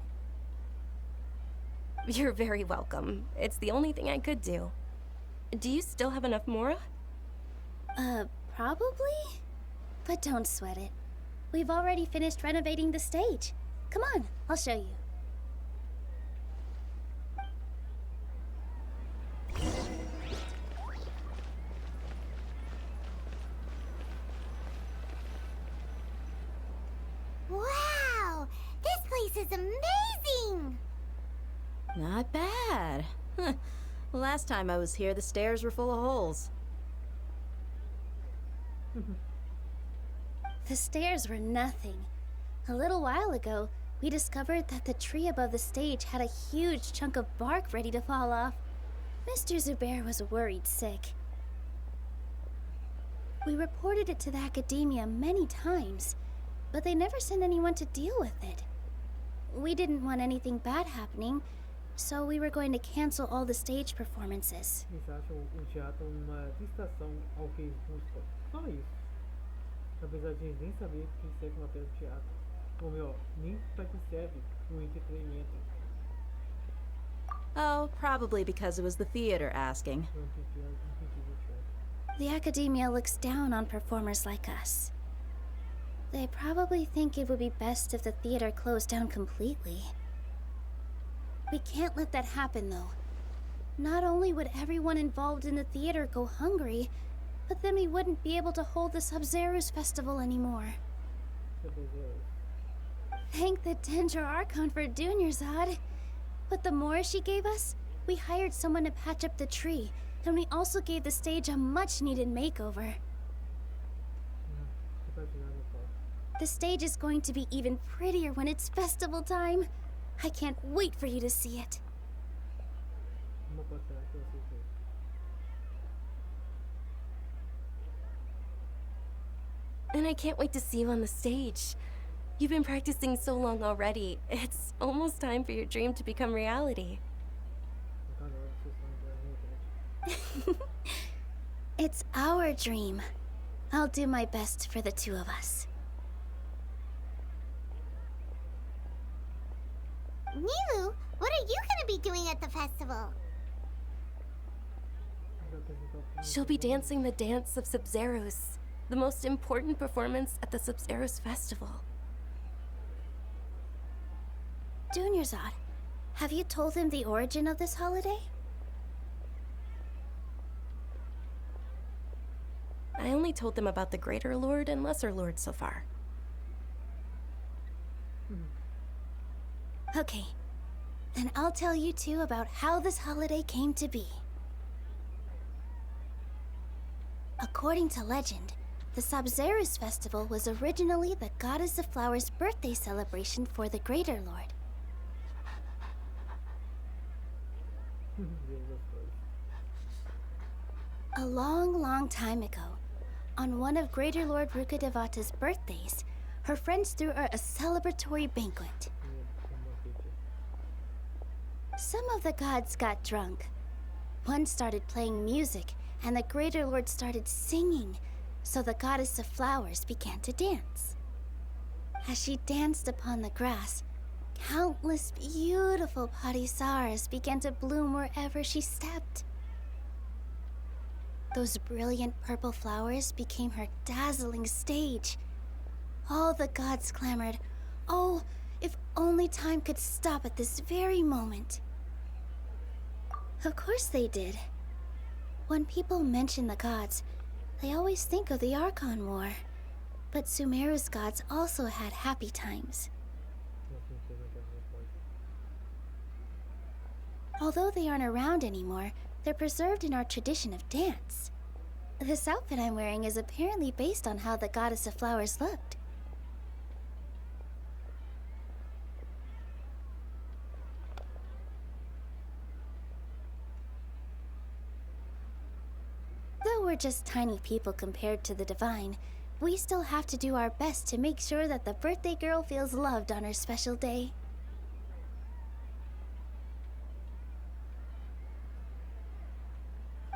You're very welcome. It's the only thing I could do. Do you still have enough Mora? Probably? But don't sweat it. We've already finished renovating the stage. Come on, I'll show you. Wow! This place is amazing! Not bad. Last time I was here, the stairs were full of holes. The stairs were nothing. A little while ago, we discovered that the tree above the stage had a huge chunk of bark ready to fall off. Mr. Zubair was worried sick. We reported it to the academia many times, but they never sent anyone to deal with it. We didn't want anything bad happening, so we were going to cancel all the stage performances. Eles acham o teatro uma distração ao que eles buscam. Só isso. Apesar de eles nem saber que serve uma peça de teatro. Ou melhor, nem para que serve o entretenimento. Oh, probably because it was the theater asking. The academia looks down on performers like us. They probably think it would be best if the theater closed down completely. We can't let that happen, though. Not only would everyone involved in the theater go hungry, but then we wouldn't be able to hold the Sabzeruz festival anymore. Thank the Dendra Archon for Dunyarzad. But the more she gave us, we hired someone to patch up the tree, and we also gave the stage a much-needed makeover. The stage is going to be even prettier when it's festival time. I can't wait for you to see it. Vou passar pra vocês verem. And I can't wait to see you on the stage. You've been practicing so long already. It's almost time for your dream to become reality. Não tá na hora de vocês falarem da realidade. It's our dream. I'll do my best for the two of us. Nilu, what are you gonna be doing at the festival? Vou apresentar o filme. She'll be dancing the Dance of Sabzeruz, the most important performance at the Sabzeruz Festival. Dunyarzad, have you told him the origin of this holiday? I only told them about the Greater Lord and Lesser Lord so far. Okay, then I'll tell you two about how this holiday came to be. According to legend, the Sabzeruz festival was originally the Goddess of Flowers' birthday celebration for the Greater Lord. Deusa das Flores. A long, long time ago, on one of Greater Lord Rukkhadevata's birthdays, her friends threw her a celebratory banquet. Some of the gods got drunk. One started playing music, and the Greater Lord started singing, so the Goddess of Flowers began to dance. As she danced upon the grass, countless beautiful parisaras began to bloom wherever she stepped. Those brilliant purple flowers became her dazzling stage. All the gods clamored, "Oh, if only time could stop at this very moment." Of course they did. When people mention the gods, they always think of the Archon War. But Sumeru's gods also had happy times. Although they aren't around anymore, they're preserved in our tradition of dance. This outfit I'm wearing is apparently based on how the Goddess of Flowers looked. Though we're just tiny people compared to the divine, we still have to do our best to make sure that the birthday girl feels loved on her special day.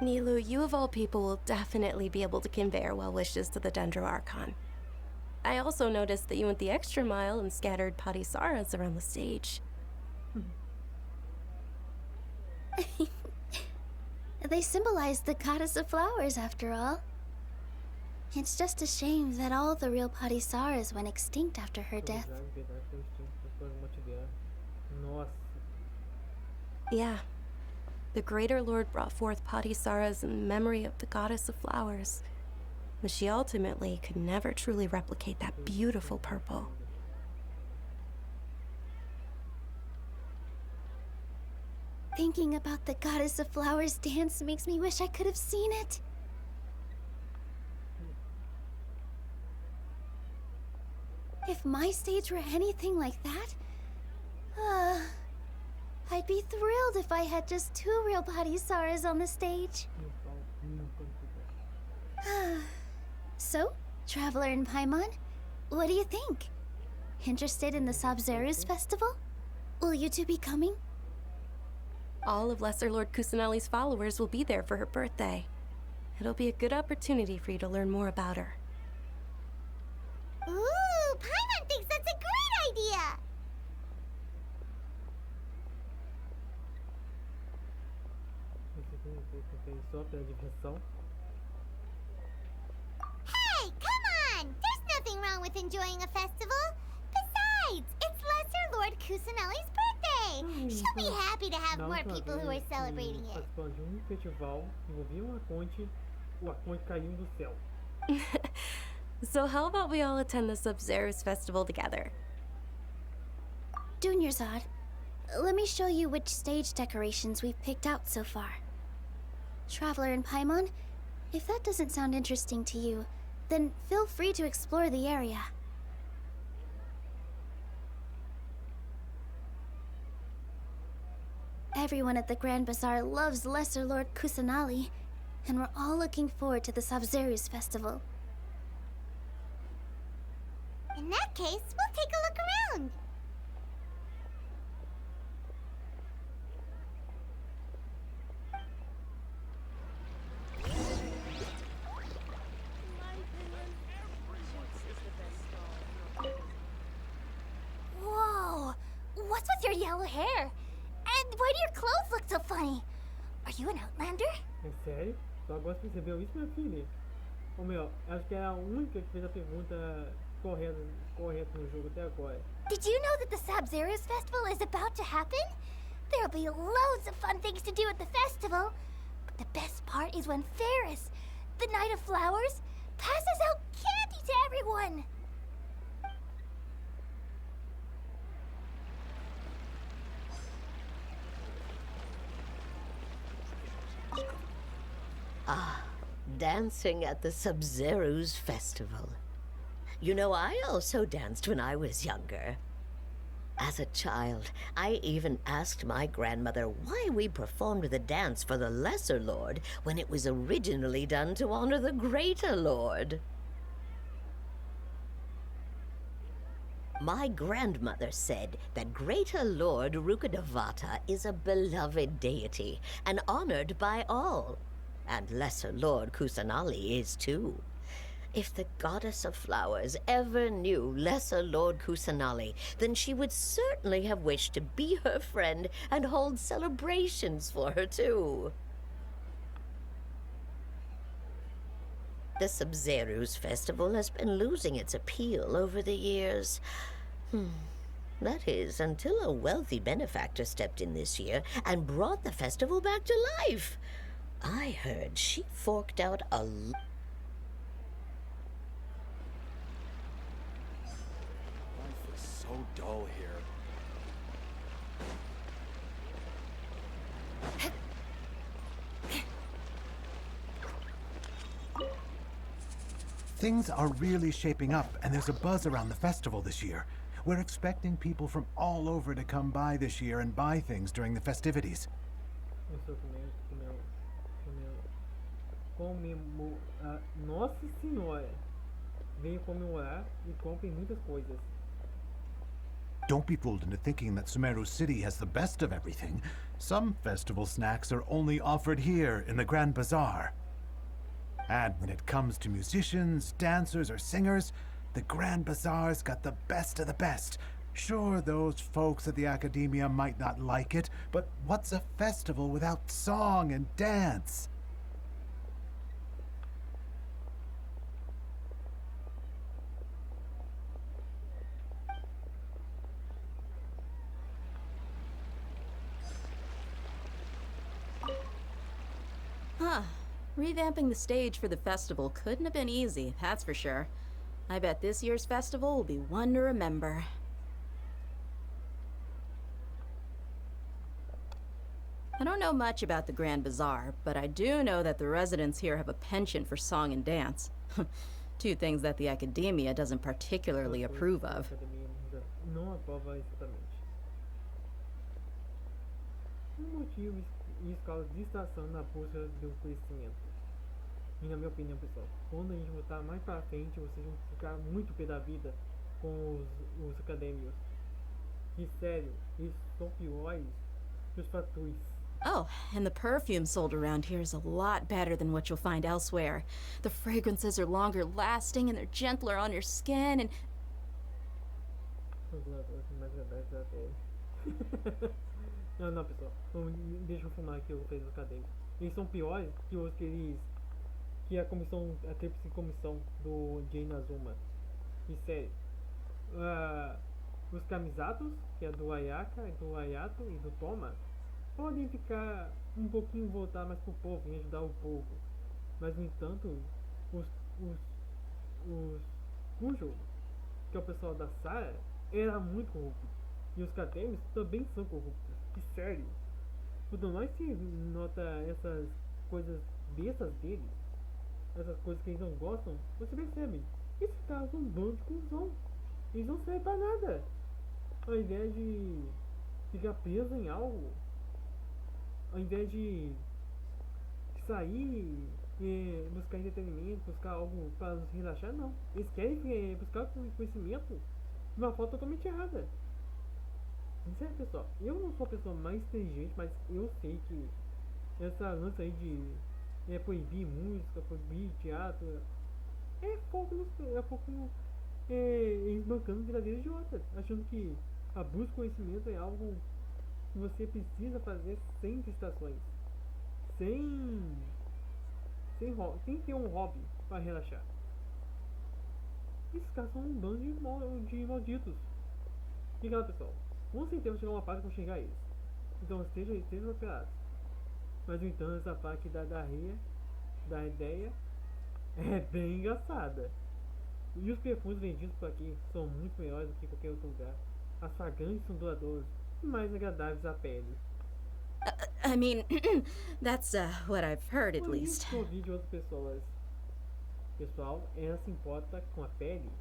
Nilu, you of all people will definitely be able to convey our well wishes to the Dendro Archon. I also noticed that you went the extra mile and scattered Padisaras around the stage. They symbolize the Goddess of Flowers, after all. It's just a shame that all the real Padisaras went extinct after her death. Nossa. Yeah. The Greater Lord brought forth Padisaras in memory of the Goddess of Flowers, but she ultimately could never truly replicate that beautiful purple. Thinking about the Goddess of Flowers dance makes me wish I could have seen it. If my stage were anything like that, I'd be thrilled if I had just two real Padisaras on the stage. So, Traveler and Paimon, what do you think? Interested in the Sabzeruz festival? Will you two be coming? All of Lesser Lord Kusanali's followers will be there for her birthday. It'll be a good opportunity for you to learn more about her. Ooh, Paimon thinks that's a great idea! Só pela diversão. Hey, come on! There's nothing wrong with enjoying a festival. Besides, it's Lesser Lord Kusanali's birthday. She'll be happy to have more people who are celebrating it. Participando de festival, envolvia uma ponte, a ponte caiu do céu. So how about we all attend the Sabzeruz festival together? Dunyarzad, let me show you which stage decorations we've picked out so far. Traveler and Paimon, if that doesn't sound interesting to you, then feel free to explore the area. Everyone at the Grand Bazaar loves Lesser Lord Kusanali, and we're all looking forward to the Sabzeruz festival. In that case, we'll take a look around. Whoa! What's with your yellow hair? And why do your clothes look so funny? Are you an outlander? É sério? Só agora você percebeu isso, minha filha? Ou melhor, acho que é a única que fez a pergunta correta no jogo até agora. Did you know that the Sabzeruz festival is about to happen? There'll be loads of fun things to do at the festival. But the best part is when Ferris, the Knight of Flowers, passes out candy to everyone. Ah, dancing at the Sabzeruz festival. You know, I also danced when I was younger. As a child, I even asked my grandmother why we performed the dance for the Lesser Lord when it was originally done to honor the Greater Lord. My grandmother said that Greater Lord Rukkhadevata is a beloved deity and honored by all. And Lesser Lord Kusanali is too. If the Goddess of Flowers ever knew Lesser Lord Kusanali, then she would certainly have wished to be her friend and hold celebrations for her too. The Sabzeruz festival has been losing its appeal over the years. That is, until a wealthy benefactor stepped in this year and brought the festival back to life. I heard she forked out a Life is so dull here. Things are really shaping up, and there's a buzz around the festival this year. We're expecting people from all over to come by this year and buy things during the festivities. Nossa Senhora! Venha comemorar e comprem muitas coisas. Don't be fooled into thinking that Sumeru City has the best of everything. Some festival snacks are only offered here in the Grand Bazaar. And when it comes to musicians, dancers, or singers, the Grand Bazaar's got the best of the best. Sure, those folks at the Academia might not like it, but what's a festival without song and dance? Huh. Revamping the stage for the festival couldn't have been easy, that's for sure. I bet this year's festival will be one to remember. I don't know much about the Grand Bazaar, but I do know that the residents here have a penchant for song and dance. Two things that the Academia doesn't particularly approve of. Não aprova exatamente. Motivo e escala de distração na busca do conhecimento. E na minha opinião, pessoal, quando a gente voltar mais pra frente, vocês vão ficar muito pé da vida com os acadêmicos. E sério, eles são piores que os fatuis. Oh, and the perfume sold around here is a lot better than what you'll find elsewhere. The fragrances are longer lasting and they're gentler on your skin and... Não, pessoal, deixa eu fumar aqui os acadêmicos. Eles são piores que os que a comissão, a tríplice comissão do Jane Azuma. E sério, os Kamisatos, que é do Ayaka, do Ayato e do Toma, podem ficar um pouquinho voltar mais pro povo, em ajudar o povo. Mas no entanto, os Kujo, que é o pessoal da Sara, era muito corrupto. E os Katemis também são corruptos. E sério, quanto mais se nota essas coisas bestas deles, essas coisas que eles não gostam, você percebe, esses caras são um bando de cuzão. Eles não servem pra nada. Ao invés de ficar preso em algo, ao invés de sair e buscar entretenimento, buscar algo para nos relaxar, não. Eles querem buscar conhecimento de uma forma totalmente errada. Sério, pessoal, eu não sou a pessoa mais inteligente, mas eu sei que essa lança aí de proibir música, proibir teatro, é foco eles bancando verdadeiros idiotas, achando que a busca de conhecimento é algo que você precisa fazer sem distrações, sem ter um hobby para relaxar. Esses caras são um bando de malditos. E galera, pessoal, com certeza chegar uma parte para chegar a eles, então estejam preparados. Mas no entanto, essa parte da ideia é bem engraçada. E os perfumes vendidos por aqui são muito melhores do que qualquer outro lugar. As fragrantes são duradouras e mais agradáveis à pele. I mean, that's what I've heard at least. Eu ouvi de outras pessoas. Pessoal, ela se importa com a pele.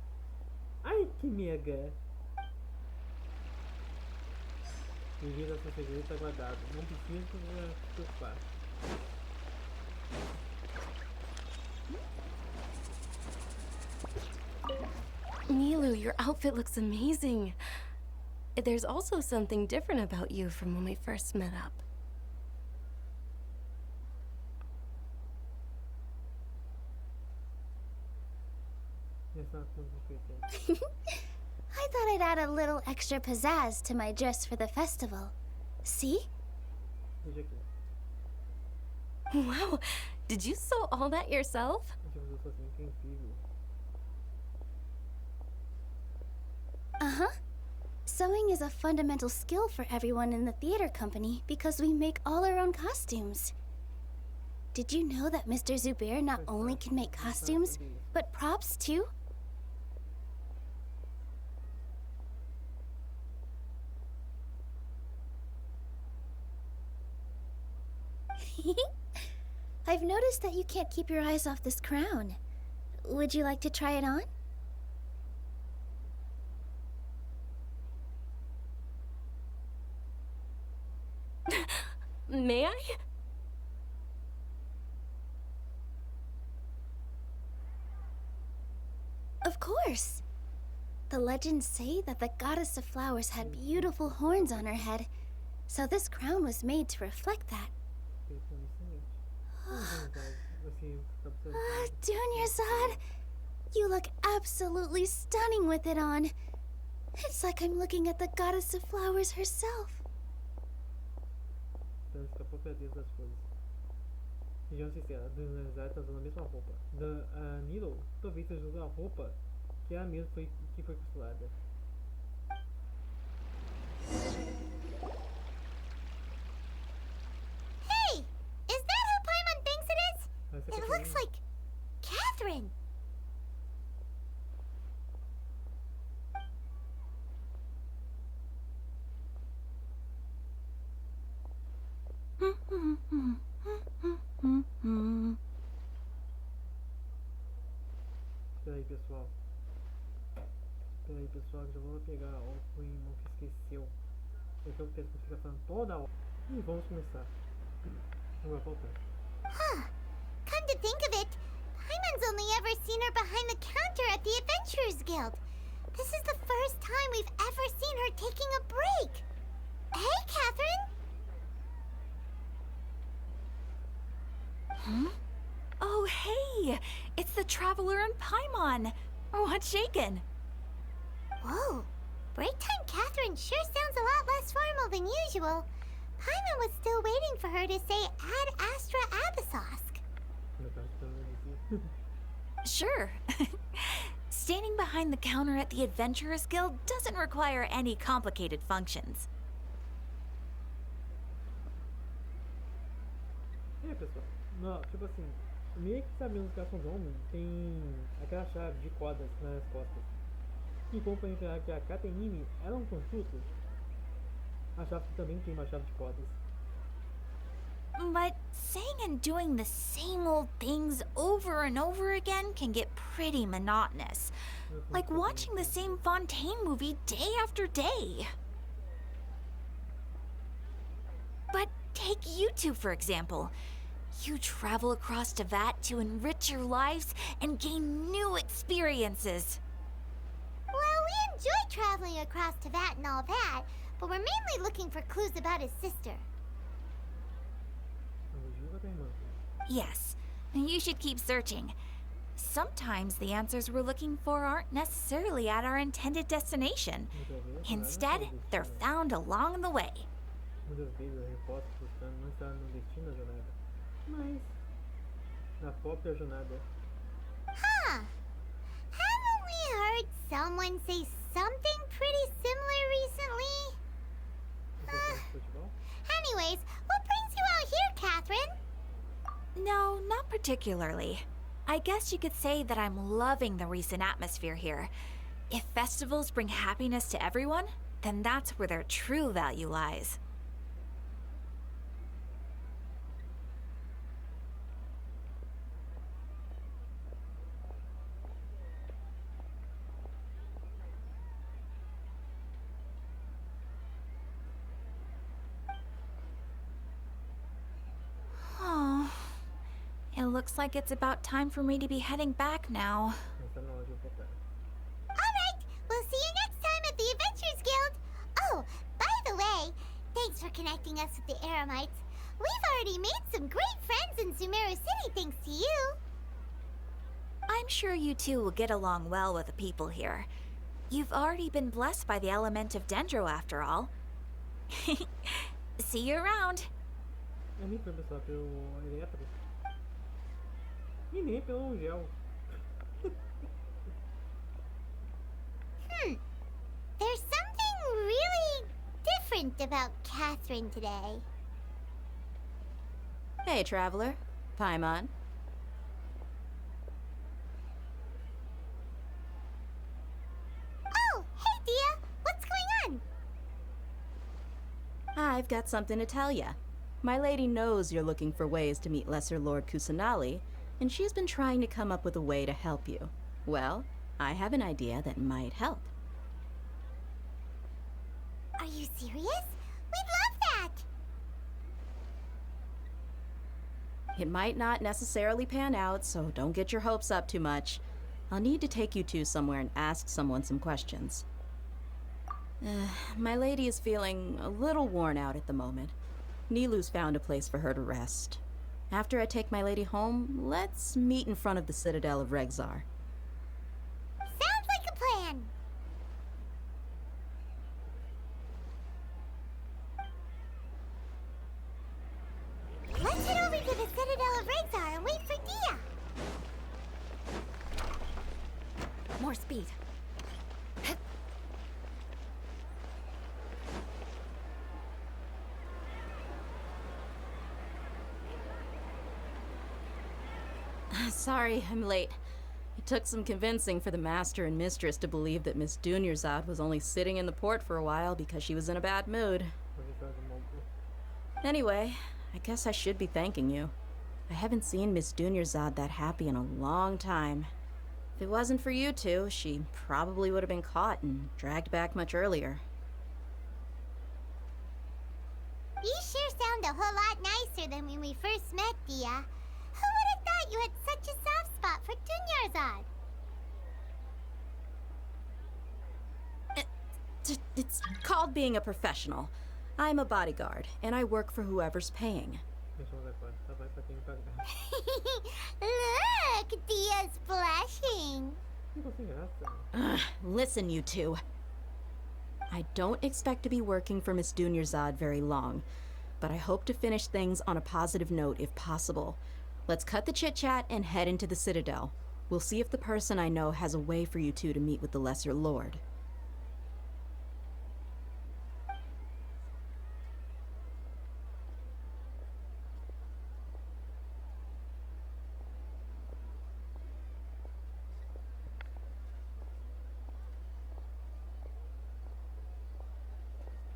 Ai, que mega! Ninguém da sua segredo está guardado. Não precisa se preocupar. Milu, your outfit looks amazing. There's also something different about you from when we first met up. I thought I'd add a little extra pizzazz to my dress for the festival. See? Wow, did you sew all that yourself? Uh-huh. Sewing is a fundamental skill for everyone in the theater company because we make all our own costumes. Did you know that Mr. Zubair not only can make costumes, but props too? I've noticed that you can't keep your eyes off this crown. Would you like to try it on? May I? Of course. The legends say that the goddess of flowers had beautiful horns on her head, so this crown was made to reflect that. Dunyarzad, you look absolutely stunning with it on. It's like I'm looking at the goddess of flowers herself. Escapou a Deusa das Flores. Sejam sinceros, a Dunyarzad está usando a mesma roupa. A Nilo talvez esteja usando a roupa que é a mesma que foi costurada. Hey! Is that who Paimon thinks it is? It looks like Catherine. Espera aí, pessoal, já vou pegar o Paimon que esqueceu. Eu quero que ele fica falando toda hora. E vamos começar. Vamos voltar. Huh. Come to think of it, Paimon's only ever seen her behind the counter at the Adventurers Guild. This is the first time we've ever seen her taking a break. Hey, Catherine! Huh? Oh, hey! It's the Traveler and Paimon! What's shaken? Whoa. Break time Catherine sure sounds a lot less formal than usual. Paimon was still waiting for her to say Ad Astra Abysosk. Sure. Standing behind the counter at the Adventurers Guild doesn't require any complicated functions. É, pessoal. Não, tipo assim, meio que sabemos que a Suzumi tem aquela chave de cordas nas costas. E como para entender que a Katenine era um construto, a chave também tem uma chave de cordas. But saying and doing the same old things over and over again can get pretty monotonous. Like watching the same Fontaine movie day after day. But Take you two, for example. You travel across Teyvat to enrich your lives and gain new experiences. Well, we enjoy traveling across Teyvat and all that, but we're mainly looking for clues about his sister. Yes, you should keep searching. Sometimes the answers we're looking for aren't necessarily at our intended destination. Instead, they're found along the way. Muitas vezes a resposta buscando não está no destino da jornada, mas na própria jornada. Huh. Haven't we heard someone say something pretty similar recently? Anyways, what brings you out here, Catherine? No, not particularly. I guess you could say that I'm loving the recent atmosphere here. If festivals bring happiness to everyone, then that's where their true value lies. Oh, it looks like it's about time for me to be heading back now. Alright, we'll see you next time at the Adventurers Guild. Oh, by the way, thanks for connecting us with the Eremites. We've already made some great friends in Sumeru City thanks to you. I'm sure you two will get along well with the people here. You've already been blessed by the element of Dendro after all. See you around. Eu nem fui pensar pelo elétrico. E nem pelo gel. There's something really different about Catherine today. Hey, traveler. Paimon. Oh, hey, Dehya. What's going on? I've got something to tell ya. My lady knows you're looking for ways to meet Lesser Lord Kusanali, and she's been trying to come up with a way to help you. Well, I have an idea that might help. Are you serious? We'd love that! It might not necessarily pan out, so don't get your hopes up too much. I'll need to take you two somewhere and ask someone some questions. My lady is feeling a little worn out at the moment. Nilu's found a place for her to rest. After I take my lady home, let's meet in front of the Citadel of Regzar. Sounds like a plan! Let's head over to the Citadel of Regzar and wait for Dehya! More speed. Sorry, I'm late. It took some convincing for the master and mistress to believe that Miss Dunyarzad was only sitting in the port for a while because she was in a bad mood. Anyway, I guess I should be thanking you. I haven't seen Miss Dunyarzad that happy in a long time. If it wasn't for you two, she probably would have been caught and dragged back much earlier. You sure sound a whole lot nicer than when we first met, Dehya. Who would have thought you had such a soft spot for Dunyarzad? It's called being a professional. I'm a bodyguard, and I work for whoever's paying. Look, Dehya's blushing. Listen, you two. I don't expect to be working for Miss Dunyarzad very long, but I hope to finish things on a positive note if possible. Let's cut the chit-chat and head into the Citadel. We'll see if the person I know has a way for you two to meet with the Lesser Lord.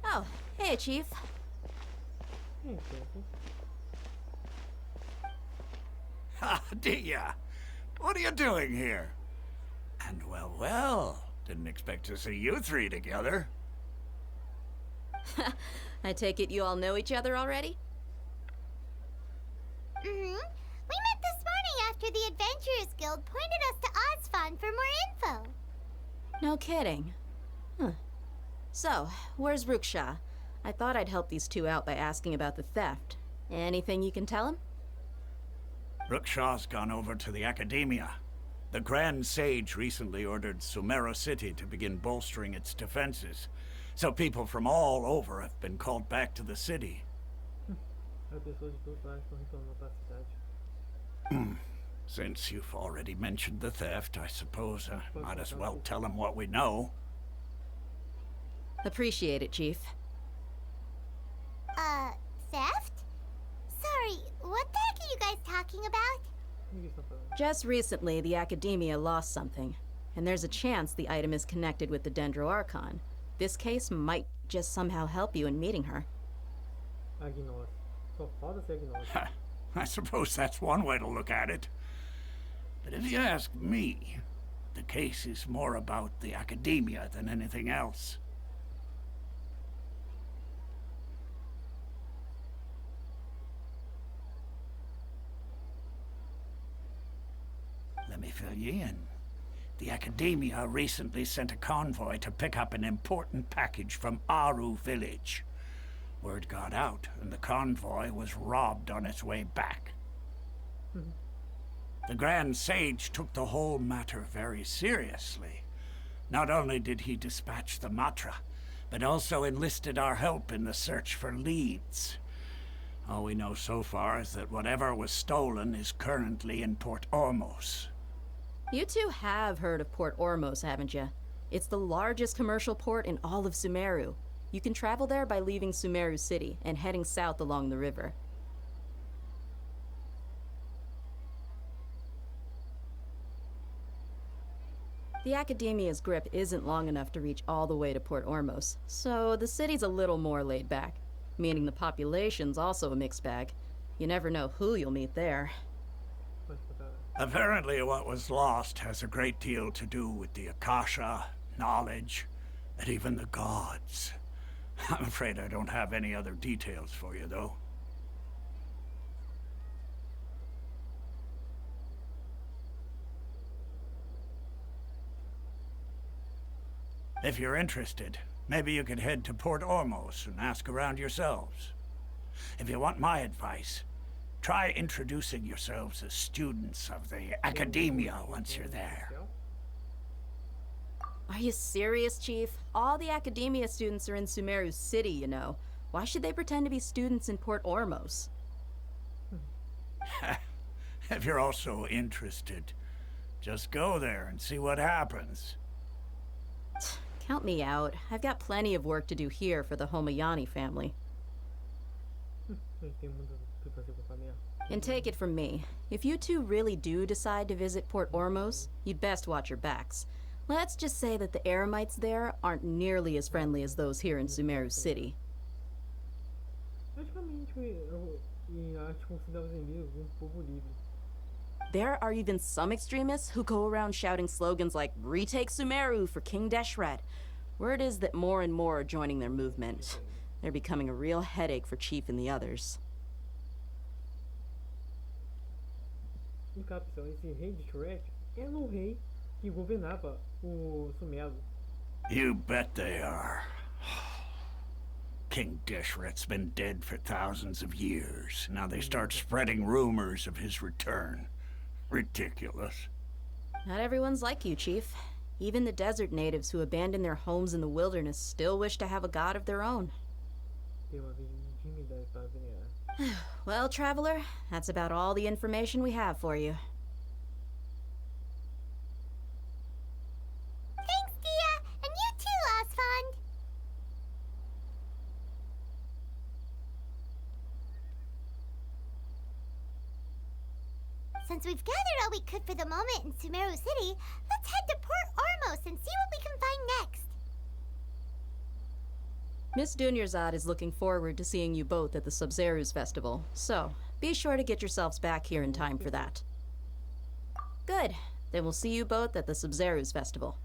Oh, hey, Chief. Ha, Dehya! What are you doing here? And well, didn't expect to see you three together. I take it you all know each other already? We met this morning after the Adventurers Guild pointed us to Ozfond for more info. No kidding. Huh. So, where's Ruksha? I thought I'd help these two out by asking about the theft. Anything you can tell him? Ruksha's gone over to the Academia. The Grand Sage recently ordered Sumeru City to begin bolstering its defenses, so people from all over have been called back to the city. Since you've already mentioned the theft, I suppose I might as well tell him what we know. Appreciate it, Chief. Theft? Sorry, what the heck are you guys talking about? Just recently, the Academia lost something, and there's a chance the item is connected with the Dendro Archon. This case might just somehow help you in meeting her. I suppose that's one way to look at it. But if you ask me, the case is more about the Academia than anything else. Let me fill you in. The Academia recently sent a convoy to pick up an important package from Aru village. Word got out, and the convoy was robbed on its way back. The Grand Sage took the whole matter very seriously. Not only did he dispatch the Matra, but also enlisted our help in the search for leads. All we know so far is that whatever was stolen is currently in Port Ormos. You two have heard of Port Ormos, haven't you? It's the largest commercial port in all of Sumeru. You can travel there by leaving Sumeru City and heading south along the river. The Academia's grip isn't long enough to reach all the way to Port Ormos, so the city's a little more laid back, meaning the population's also a mixed bag. You never know who you'll meet there. Apparently what was lost has a great deal to do with the Akasha, knowledge, and even the gods. I'm afraid I don't have any other details for you, though. If you're interested, maybe you could head to Port Ormos and ask around yourselves. If you want my advice, try introducing yourselves as students of the Academia once you're there. Are you serious, Chief? All the Academia students are in Sumeru City, you know. Why should they pretend to be students in Port Ormos? If you're also interested, just go there and see what happens. Count me out. I've got plenty of work to do here for the Homayani family. And take it from me, if you two really do decide to visit Port Ormos, you'd best watch your backs. Let's just say that the Eremites there aren't nearly as friendly as those here in Sumeru City. There are even some extremists who go around shouting slogans like, "Retake Sumeru for King Deshret." Word is that more and more are joining their movement. They're becoming a real headache for Chief and the others. Esse rei de Shrek era o rei que governava o Sumeru. You bet they are. King Deshret's been dead for thousands of years. Now they start spreading rumors of his return. Ridiculous. Not everyone's like you, Chief. Even the desert natives who abandoned their homes in the wilderness still wish to have a god of their own. Well, Traveler, that's about all the information we have for you. Thanks, Dehya! And you too, Ozfond! Since we've gathered all we could for the moment in Sumeru City, let's head to Port Ormos and see what we can find next. Miss Dunyarzad is looking forward to seeing you both at the Sabzeruz festival, so be sure to get yourselves back here in time for that. Good. Then we'll see you both at the Sabzeruz festival.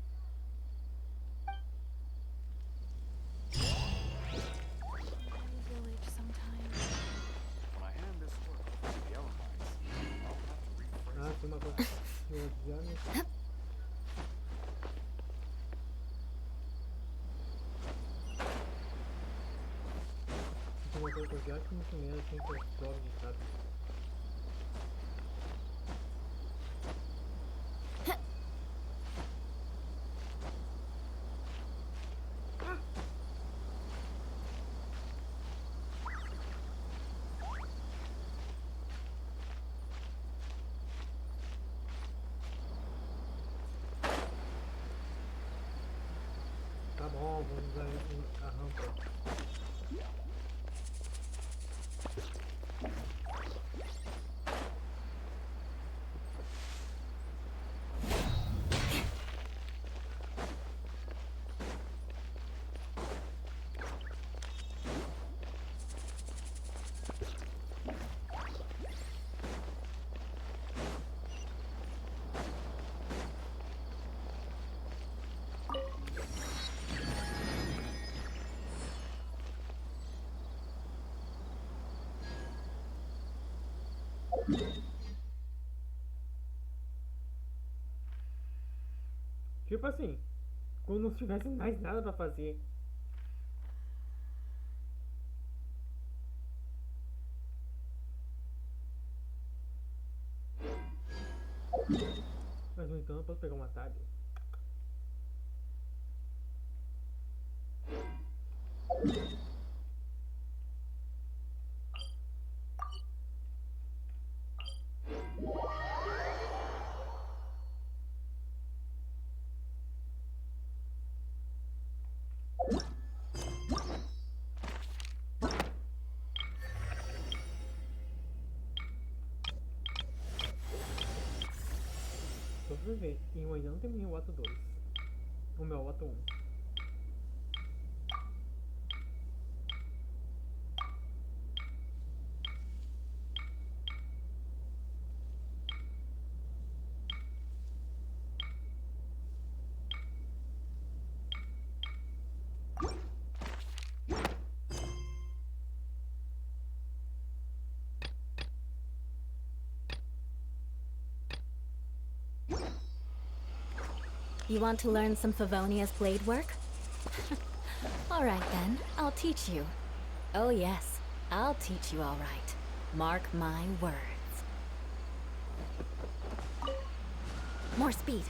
eu já acho muito menos sem que as provas de cada. Tá bom, vamos usar a rampa. Tipo assim, quando não tivesse mais nada pra fazer. Mas no entanto eu posso pegar um atalho. Sobreviver. E eu ainda não terminei o ato 2. O meu ato 1. You want to learn some Favonia's blade work? Alright then, I'll teach you. Oh yes, I'll teach you alright. Mark my words. More speed.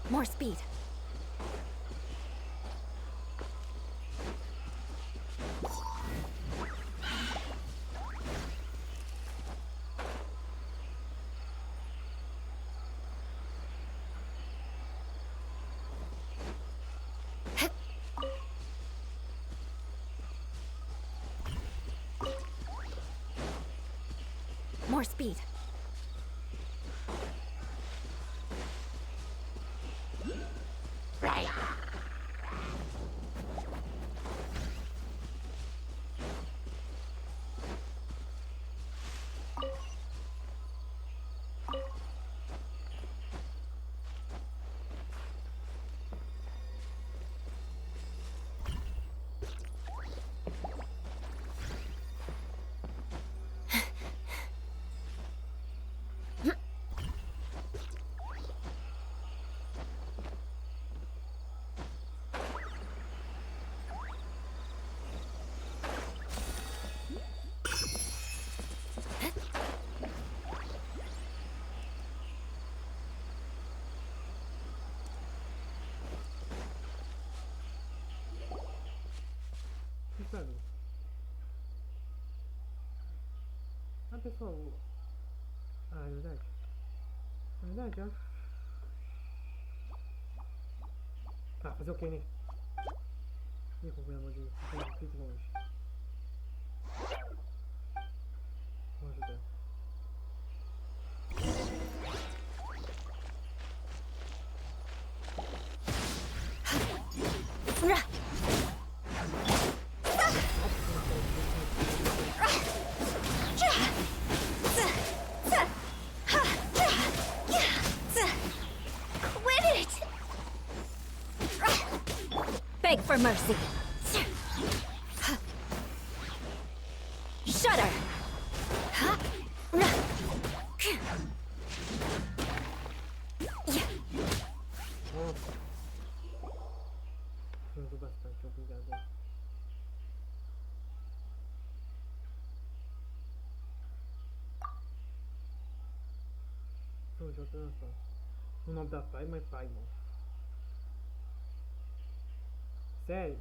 More speed. More speed. Right. Ah, pessoal. Ah, é verdade. É verdade, ó. Ah, fazer o que, né? Ih, pelo amor de Deus. Fique longe. Vou ajudar. Beg for mercy. Shudder. de outra nação. O nome da Paimon é Paimon. Sério?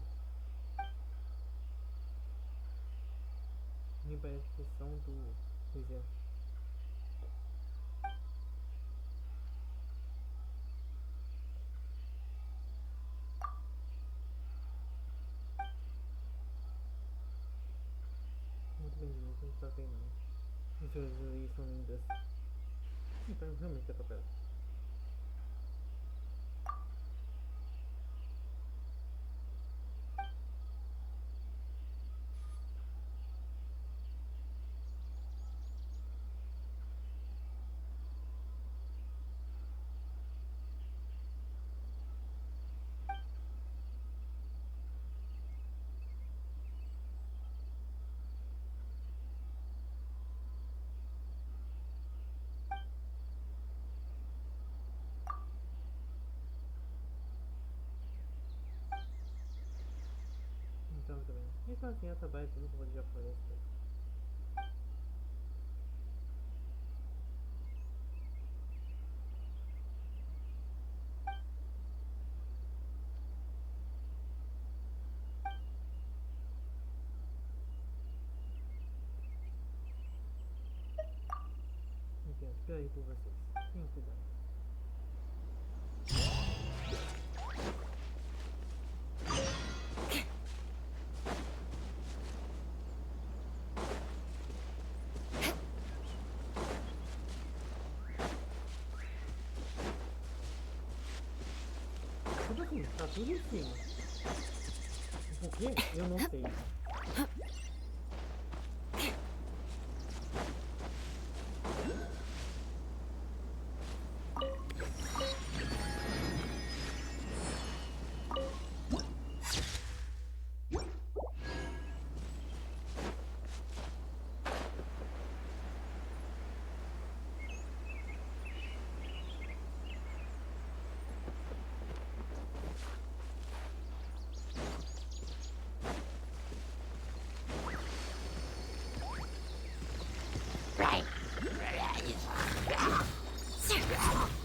Me parece que são do exército. Muito bem, a gente tá treinando. As coisas ali são lindas. Então realmente é papel. Então também. Então assim, essa base também pode já aparecer. Então, espera aí por vocês. Tenham cuidado. Tudo assim, tá tudo em cima. Por quê? Eu não sei.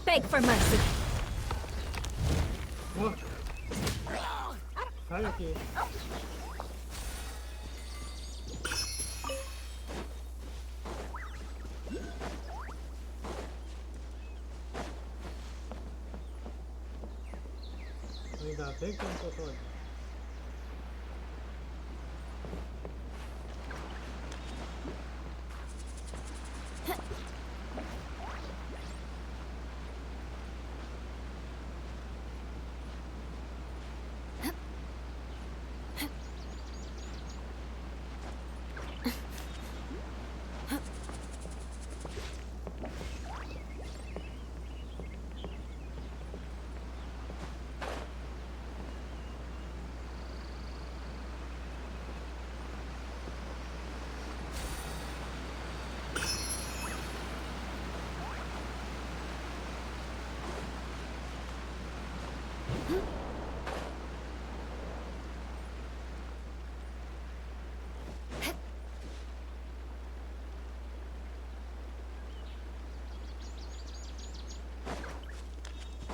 Beg for mercy. Oh. Sai aqui. Ainda bem que eu não tô ali.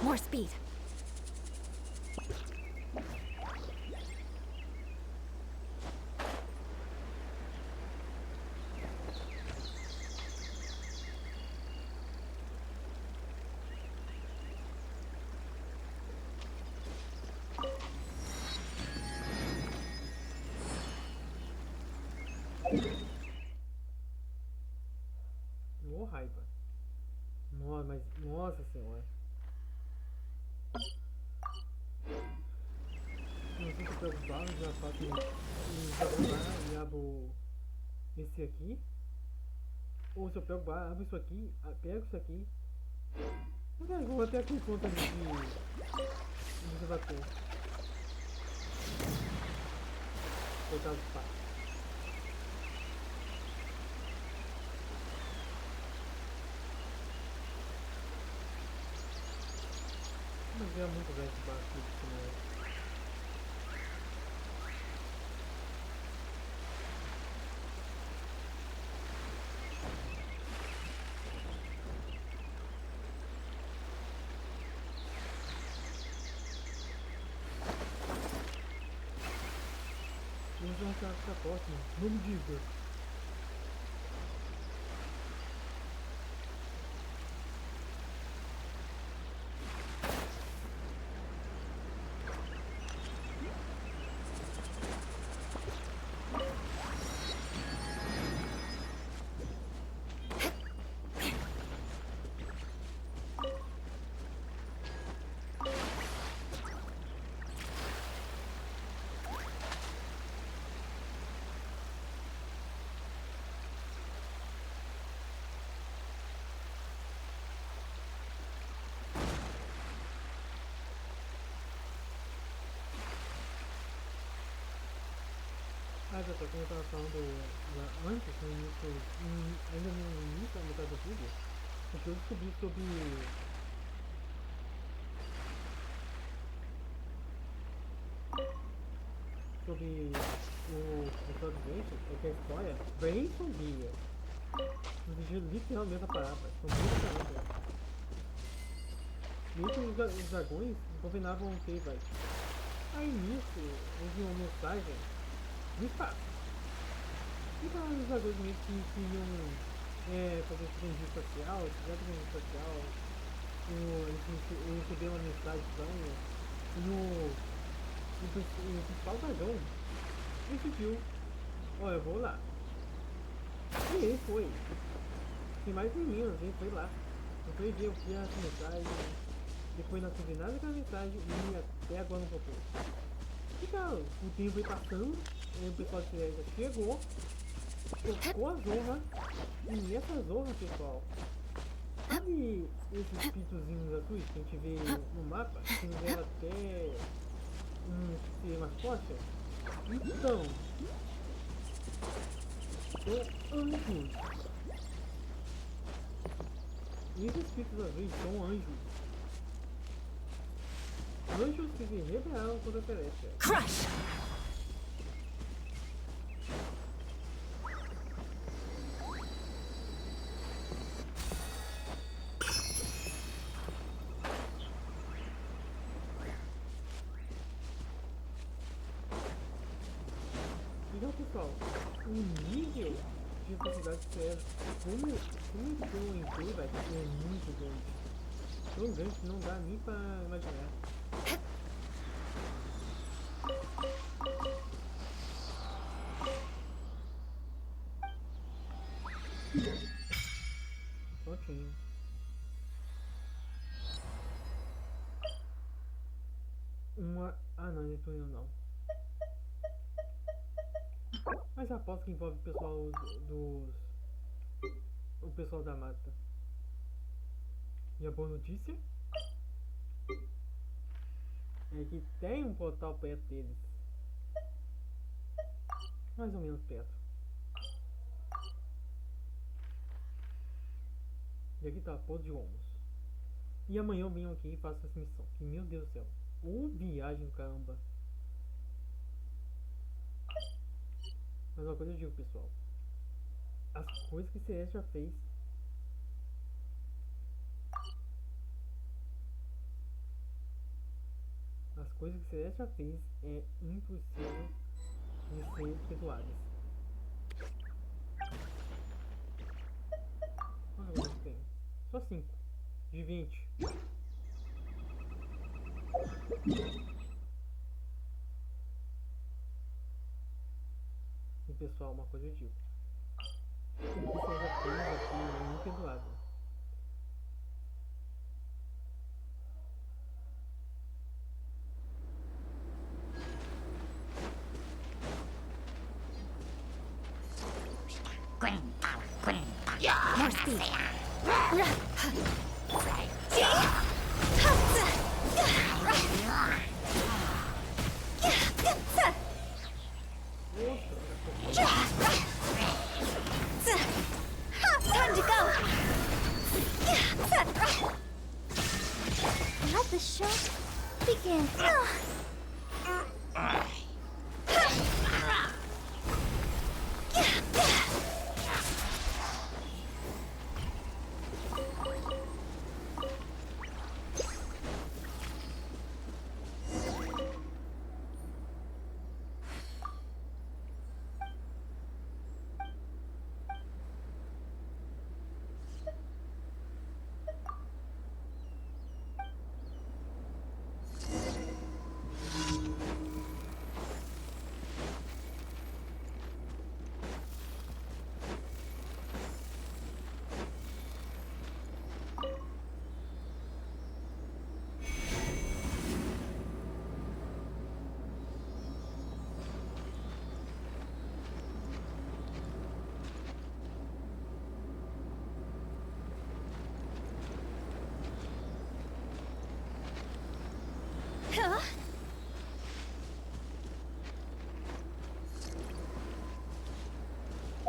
More speed. Ô raiva. Nossa, mas nossa senhora. Não sei se preocupar, já faço e abro esse aqui. Ou se eu pego, abro isso aqui, pego isso aqui. Eu vou até aqui conta de bater. Coitado do pai. Mas é muito velho de baixo disso, né? vão ficar próximo. Não me diga. Ah, já tô, como eu tava falando lá antes, no início, ainda no início da metade do vídeo, porque eu descobri sobre o pessoal do Genshin, é que a história bem sombria. Literalmente a palavra, sombria caramba. Mesmo os dragões governavam o que, velho? Aí nisso, eu vi uma mensagem muito fácil. Então os dragões meio que iam fazer transferência espacial, fizeram transferência espacial, eles receberam uma mensagem estranha, e o principal dragão decidiu, ó, eu vou lá. E ele foi. Sem mais nem menos, ele foi lá. Eu fui ver o que era essa mensagem, depois não teve nada daquela mensagem e até agora não voltou. Então, o tempo foi passando, o pessoal de Direta chegou, tocou a zorra, e nessa zorra, pessoal, sabe esses espíritozinhos azuis que a gente vê no mapa, que nos leva até ser mascote? Então, são anjos. E esses espíritos azuis são anjos. Anjos que se rebelaram contra a Celestia. Crush! Então, pessoal, o nível de velocidade que era, como eu entrei, vai é muito grande. Tão grande que não dá nem pra imaginar. Prontinho. Ah não, não tô eu não. Mas aposto que envolve o pessoal o pessoal da mata. E a boa notícia é que tem um portal perto deles. Mais ou menos perto. E aqui tá, pôr de ônibus. E amanhã eu venho aqui e faço essa missão. Que meu Deus do céu. Ô viagem do caramba. Mas uma coisa eu digo, pessoal. As coisas que CS já fez. As coisas que CS já fez é impossível de ser perdoadas. Olha quanto tem. Só 5 de 20. E pessoal, uma coisa eu digo. O que você já fez aqui é imperdoável. More speed. Time to go. Let the show begin.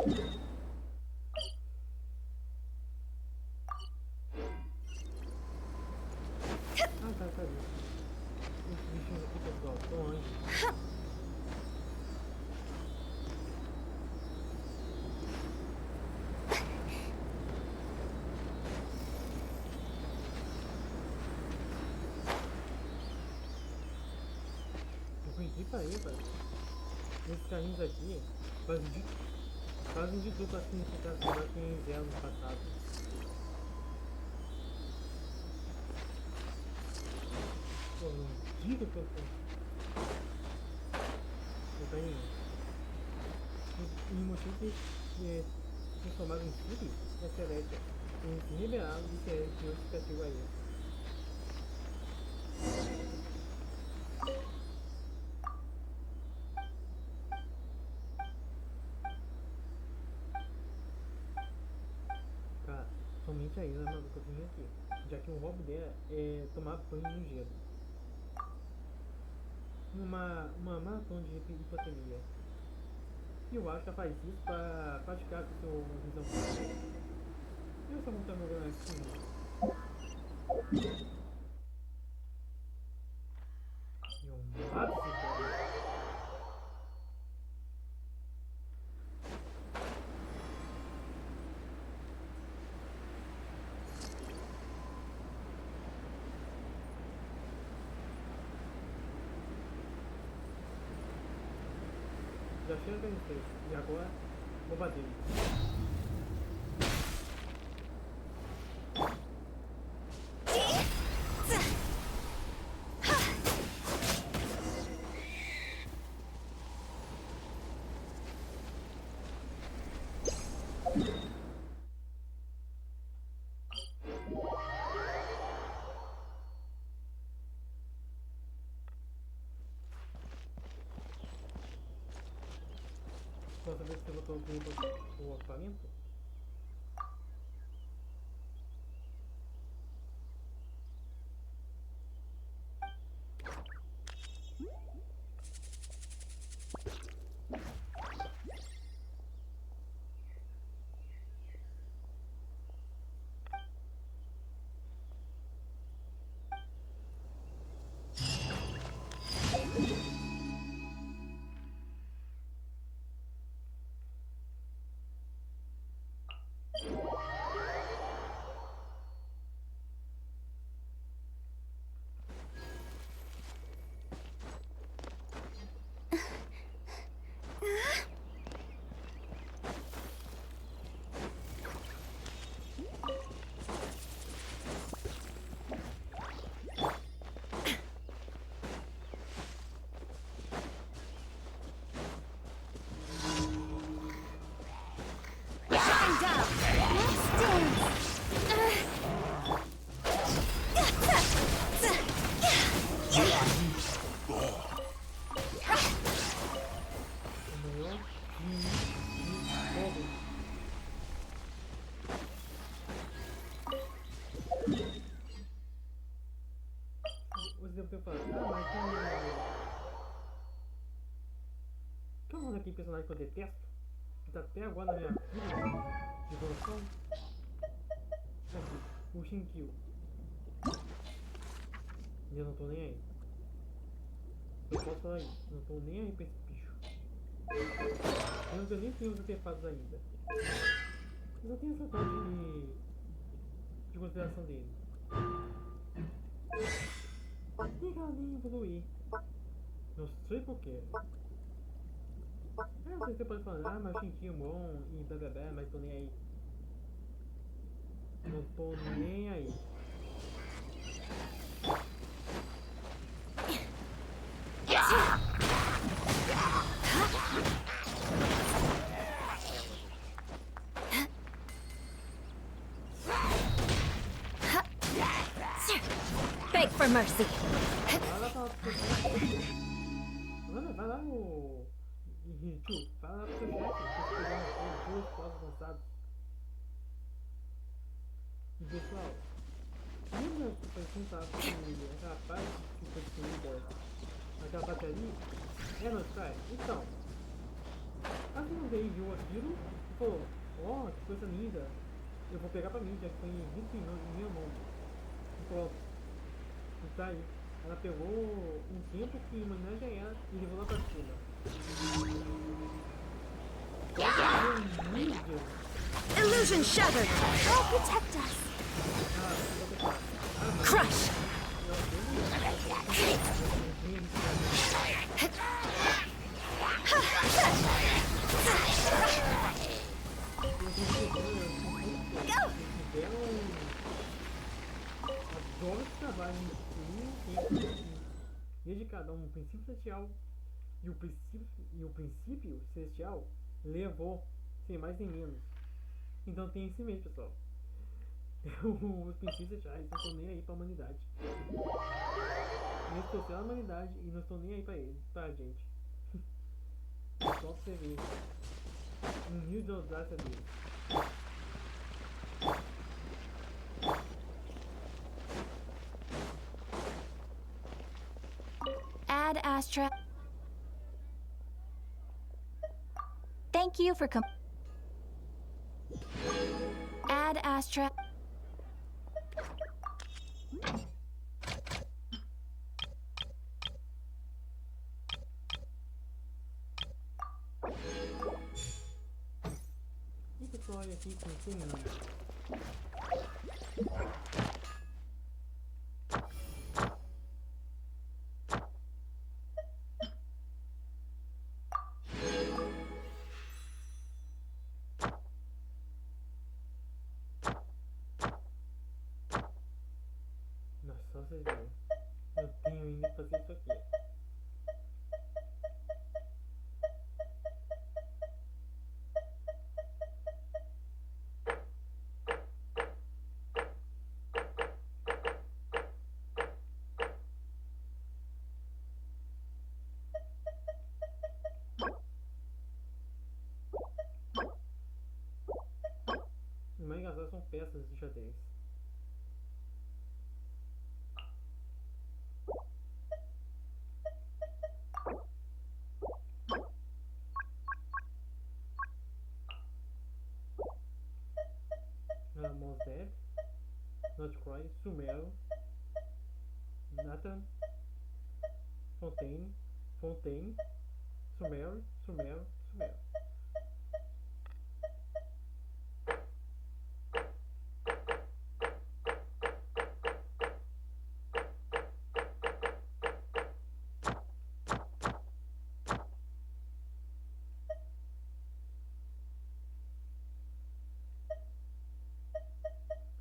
Ah, tá, tá. Esses bichinhos aqui, pessoal, são anjos. Equipa aí, velho. Esses carrinhos aqui fazem de tudo pra significar que quem vieram no passado. Pô, não diga que eu tô. Eu tenho. E o motivo que é transformado em filho é celeste. E se rebelaram de ser de outro castigo aí. Somente a Isa maluca vinha aqui, já que o hobby dela é tomar banho no gelo. Uma maratona de hipotermia. E eu acho que ela faz isso para praticar com sua visão física. Eu só vou estar jogando assim. E um ápice. Já chega bem feito. E agora, vou bater. Posso ver se você botou o equipamento? Aquele personagem que eu detesto, que tá até agora na minha fila de evolução. Aqui, o Shinkyu. E eu não tô nem aí. Eu posso falar isso, não tô nem aí pra esse bicho. Eu nem tenho os artefatos ainda. Mas eu tenho essa dó de consideração dele. Legal, nem evoluir. Não sei porquê. Não sei se você pode falar, mas o Shinkyu é bom e blá blá blá, mas tô nem aí. Não tô nem aí. Beg for mercy. Vai lá no... Tio, fala pro seu chefe que você pegou os postos lançados. E pessoal, lembra que foi contado que aquela parte que foi destruída, aquela parte ali, é no Sky? Então, A Sunday viu aquilo e falou, ó, que coisa linda, eu vou pegar pra mim, já que foi 20 minutos em minha mão. E pronto. E tá aí. Ela pegou um tempo que em homenagem a ela e levou lá pra cima. Illusion shattered! Oh, protect us! Crush! Adoro esse trabalho dedicado a um princípio celestial e o princípio celestial levou sem mais nem menos. Então tem esse mesmo, pessoal. Os princípios celestiais não estão nem aí pra humanidade. Eles trouxeram a humanidade e não estão nem aí pra gente. Só pra você ver um nível de audácia deles. Ad Astra. Thank you for Ad Astra. E pessoal, olha aqui com terminal. Só vocês verem. Eu tenho ainda que fazer isso aqui. O mais engraçado são peças de xadrez. Concede, Notcroy, Sumeru, Nathan, Fontaine, Sumeru.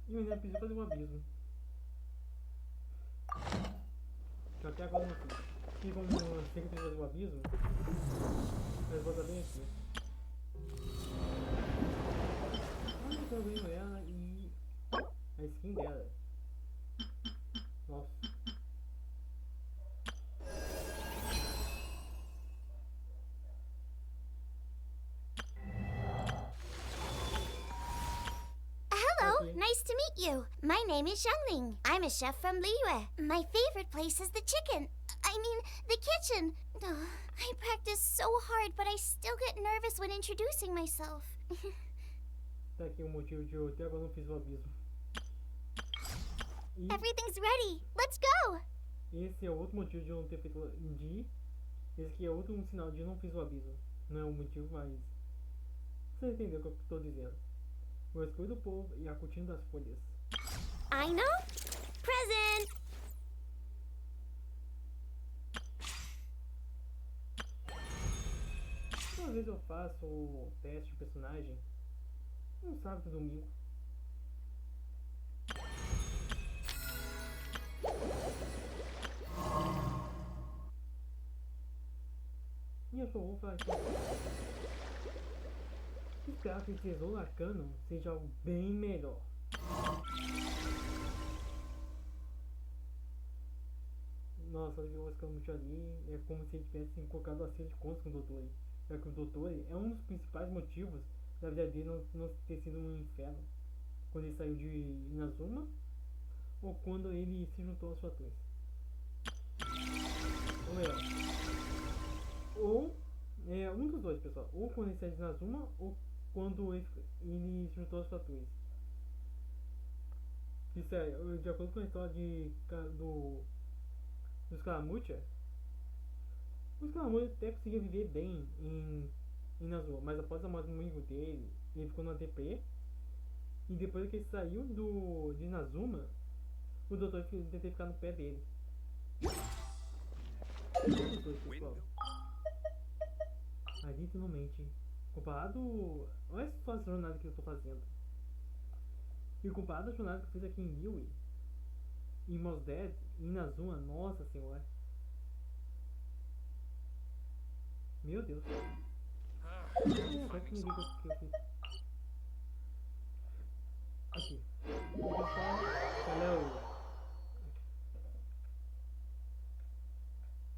E eu ainda preciso fazer um abismo. Que até agora não fiz. E como eu sei que eu preciso fazer um abismo, eu vou botar bem aqui. Olha que eu ganho ela e a skin dela. Nossa. Hello, nice to meet you. My name is Xiangling. I'm a chef from Liyue. My favorite place is the the kitchen. Oh, I practice so hard, but I still get nervous when introducing myself. Tá aqui o motivo de eu até agora não fiz o abismo. E everything's ready. Let's go. esse é outro motivo de eu não ter feito esse aqui é outro sinal de eu não fiz o abismo. Não é um motivo, mas você entendeu o que eu estou dizendo. O escudo do povo e a cortina das folhas. I know. Present. Às vezes eu faço o teste de personagem no sábado e domingo. E eu só vou falar aqui. Espero que esse tesouro arcano seja algo bem melhor. Nossa, eu vou ficar muito ali. É como se ele tivesse colocado a de contas com o doutor. Já que o doutor é um dos principais motivos da vida dele não ter sido um inferno. Quando ele saiu de Inazuma ou quando ele se juntou aos fatores. Ou melhor, ou É um dos dois, pessoal. Ou quando ele sai de Inazuma, ou quando ele juntou as tatuas. Isso é, de acordo com a história dos Kalamucha, os Kalamucha até conseguiam viver bem em Inazuma, mas após a morte do amigo dele, ele ficou na DP. E depois que ele saiu de Inazuma, o doutor tentou ficar no pé dele. Os dois, pessoal. A gente não mente. Comparado. Olha só a jornada que eu tô fazendo. E comparado à jornada que eu fiz aqui em Yui, em Mos Def, em Inazuma, nossa senhora. Meu Deus. Só que ninguém que eu fiz. Aqui. O pessoal. Hello.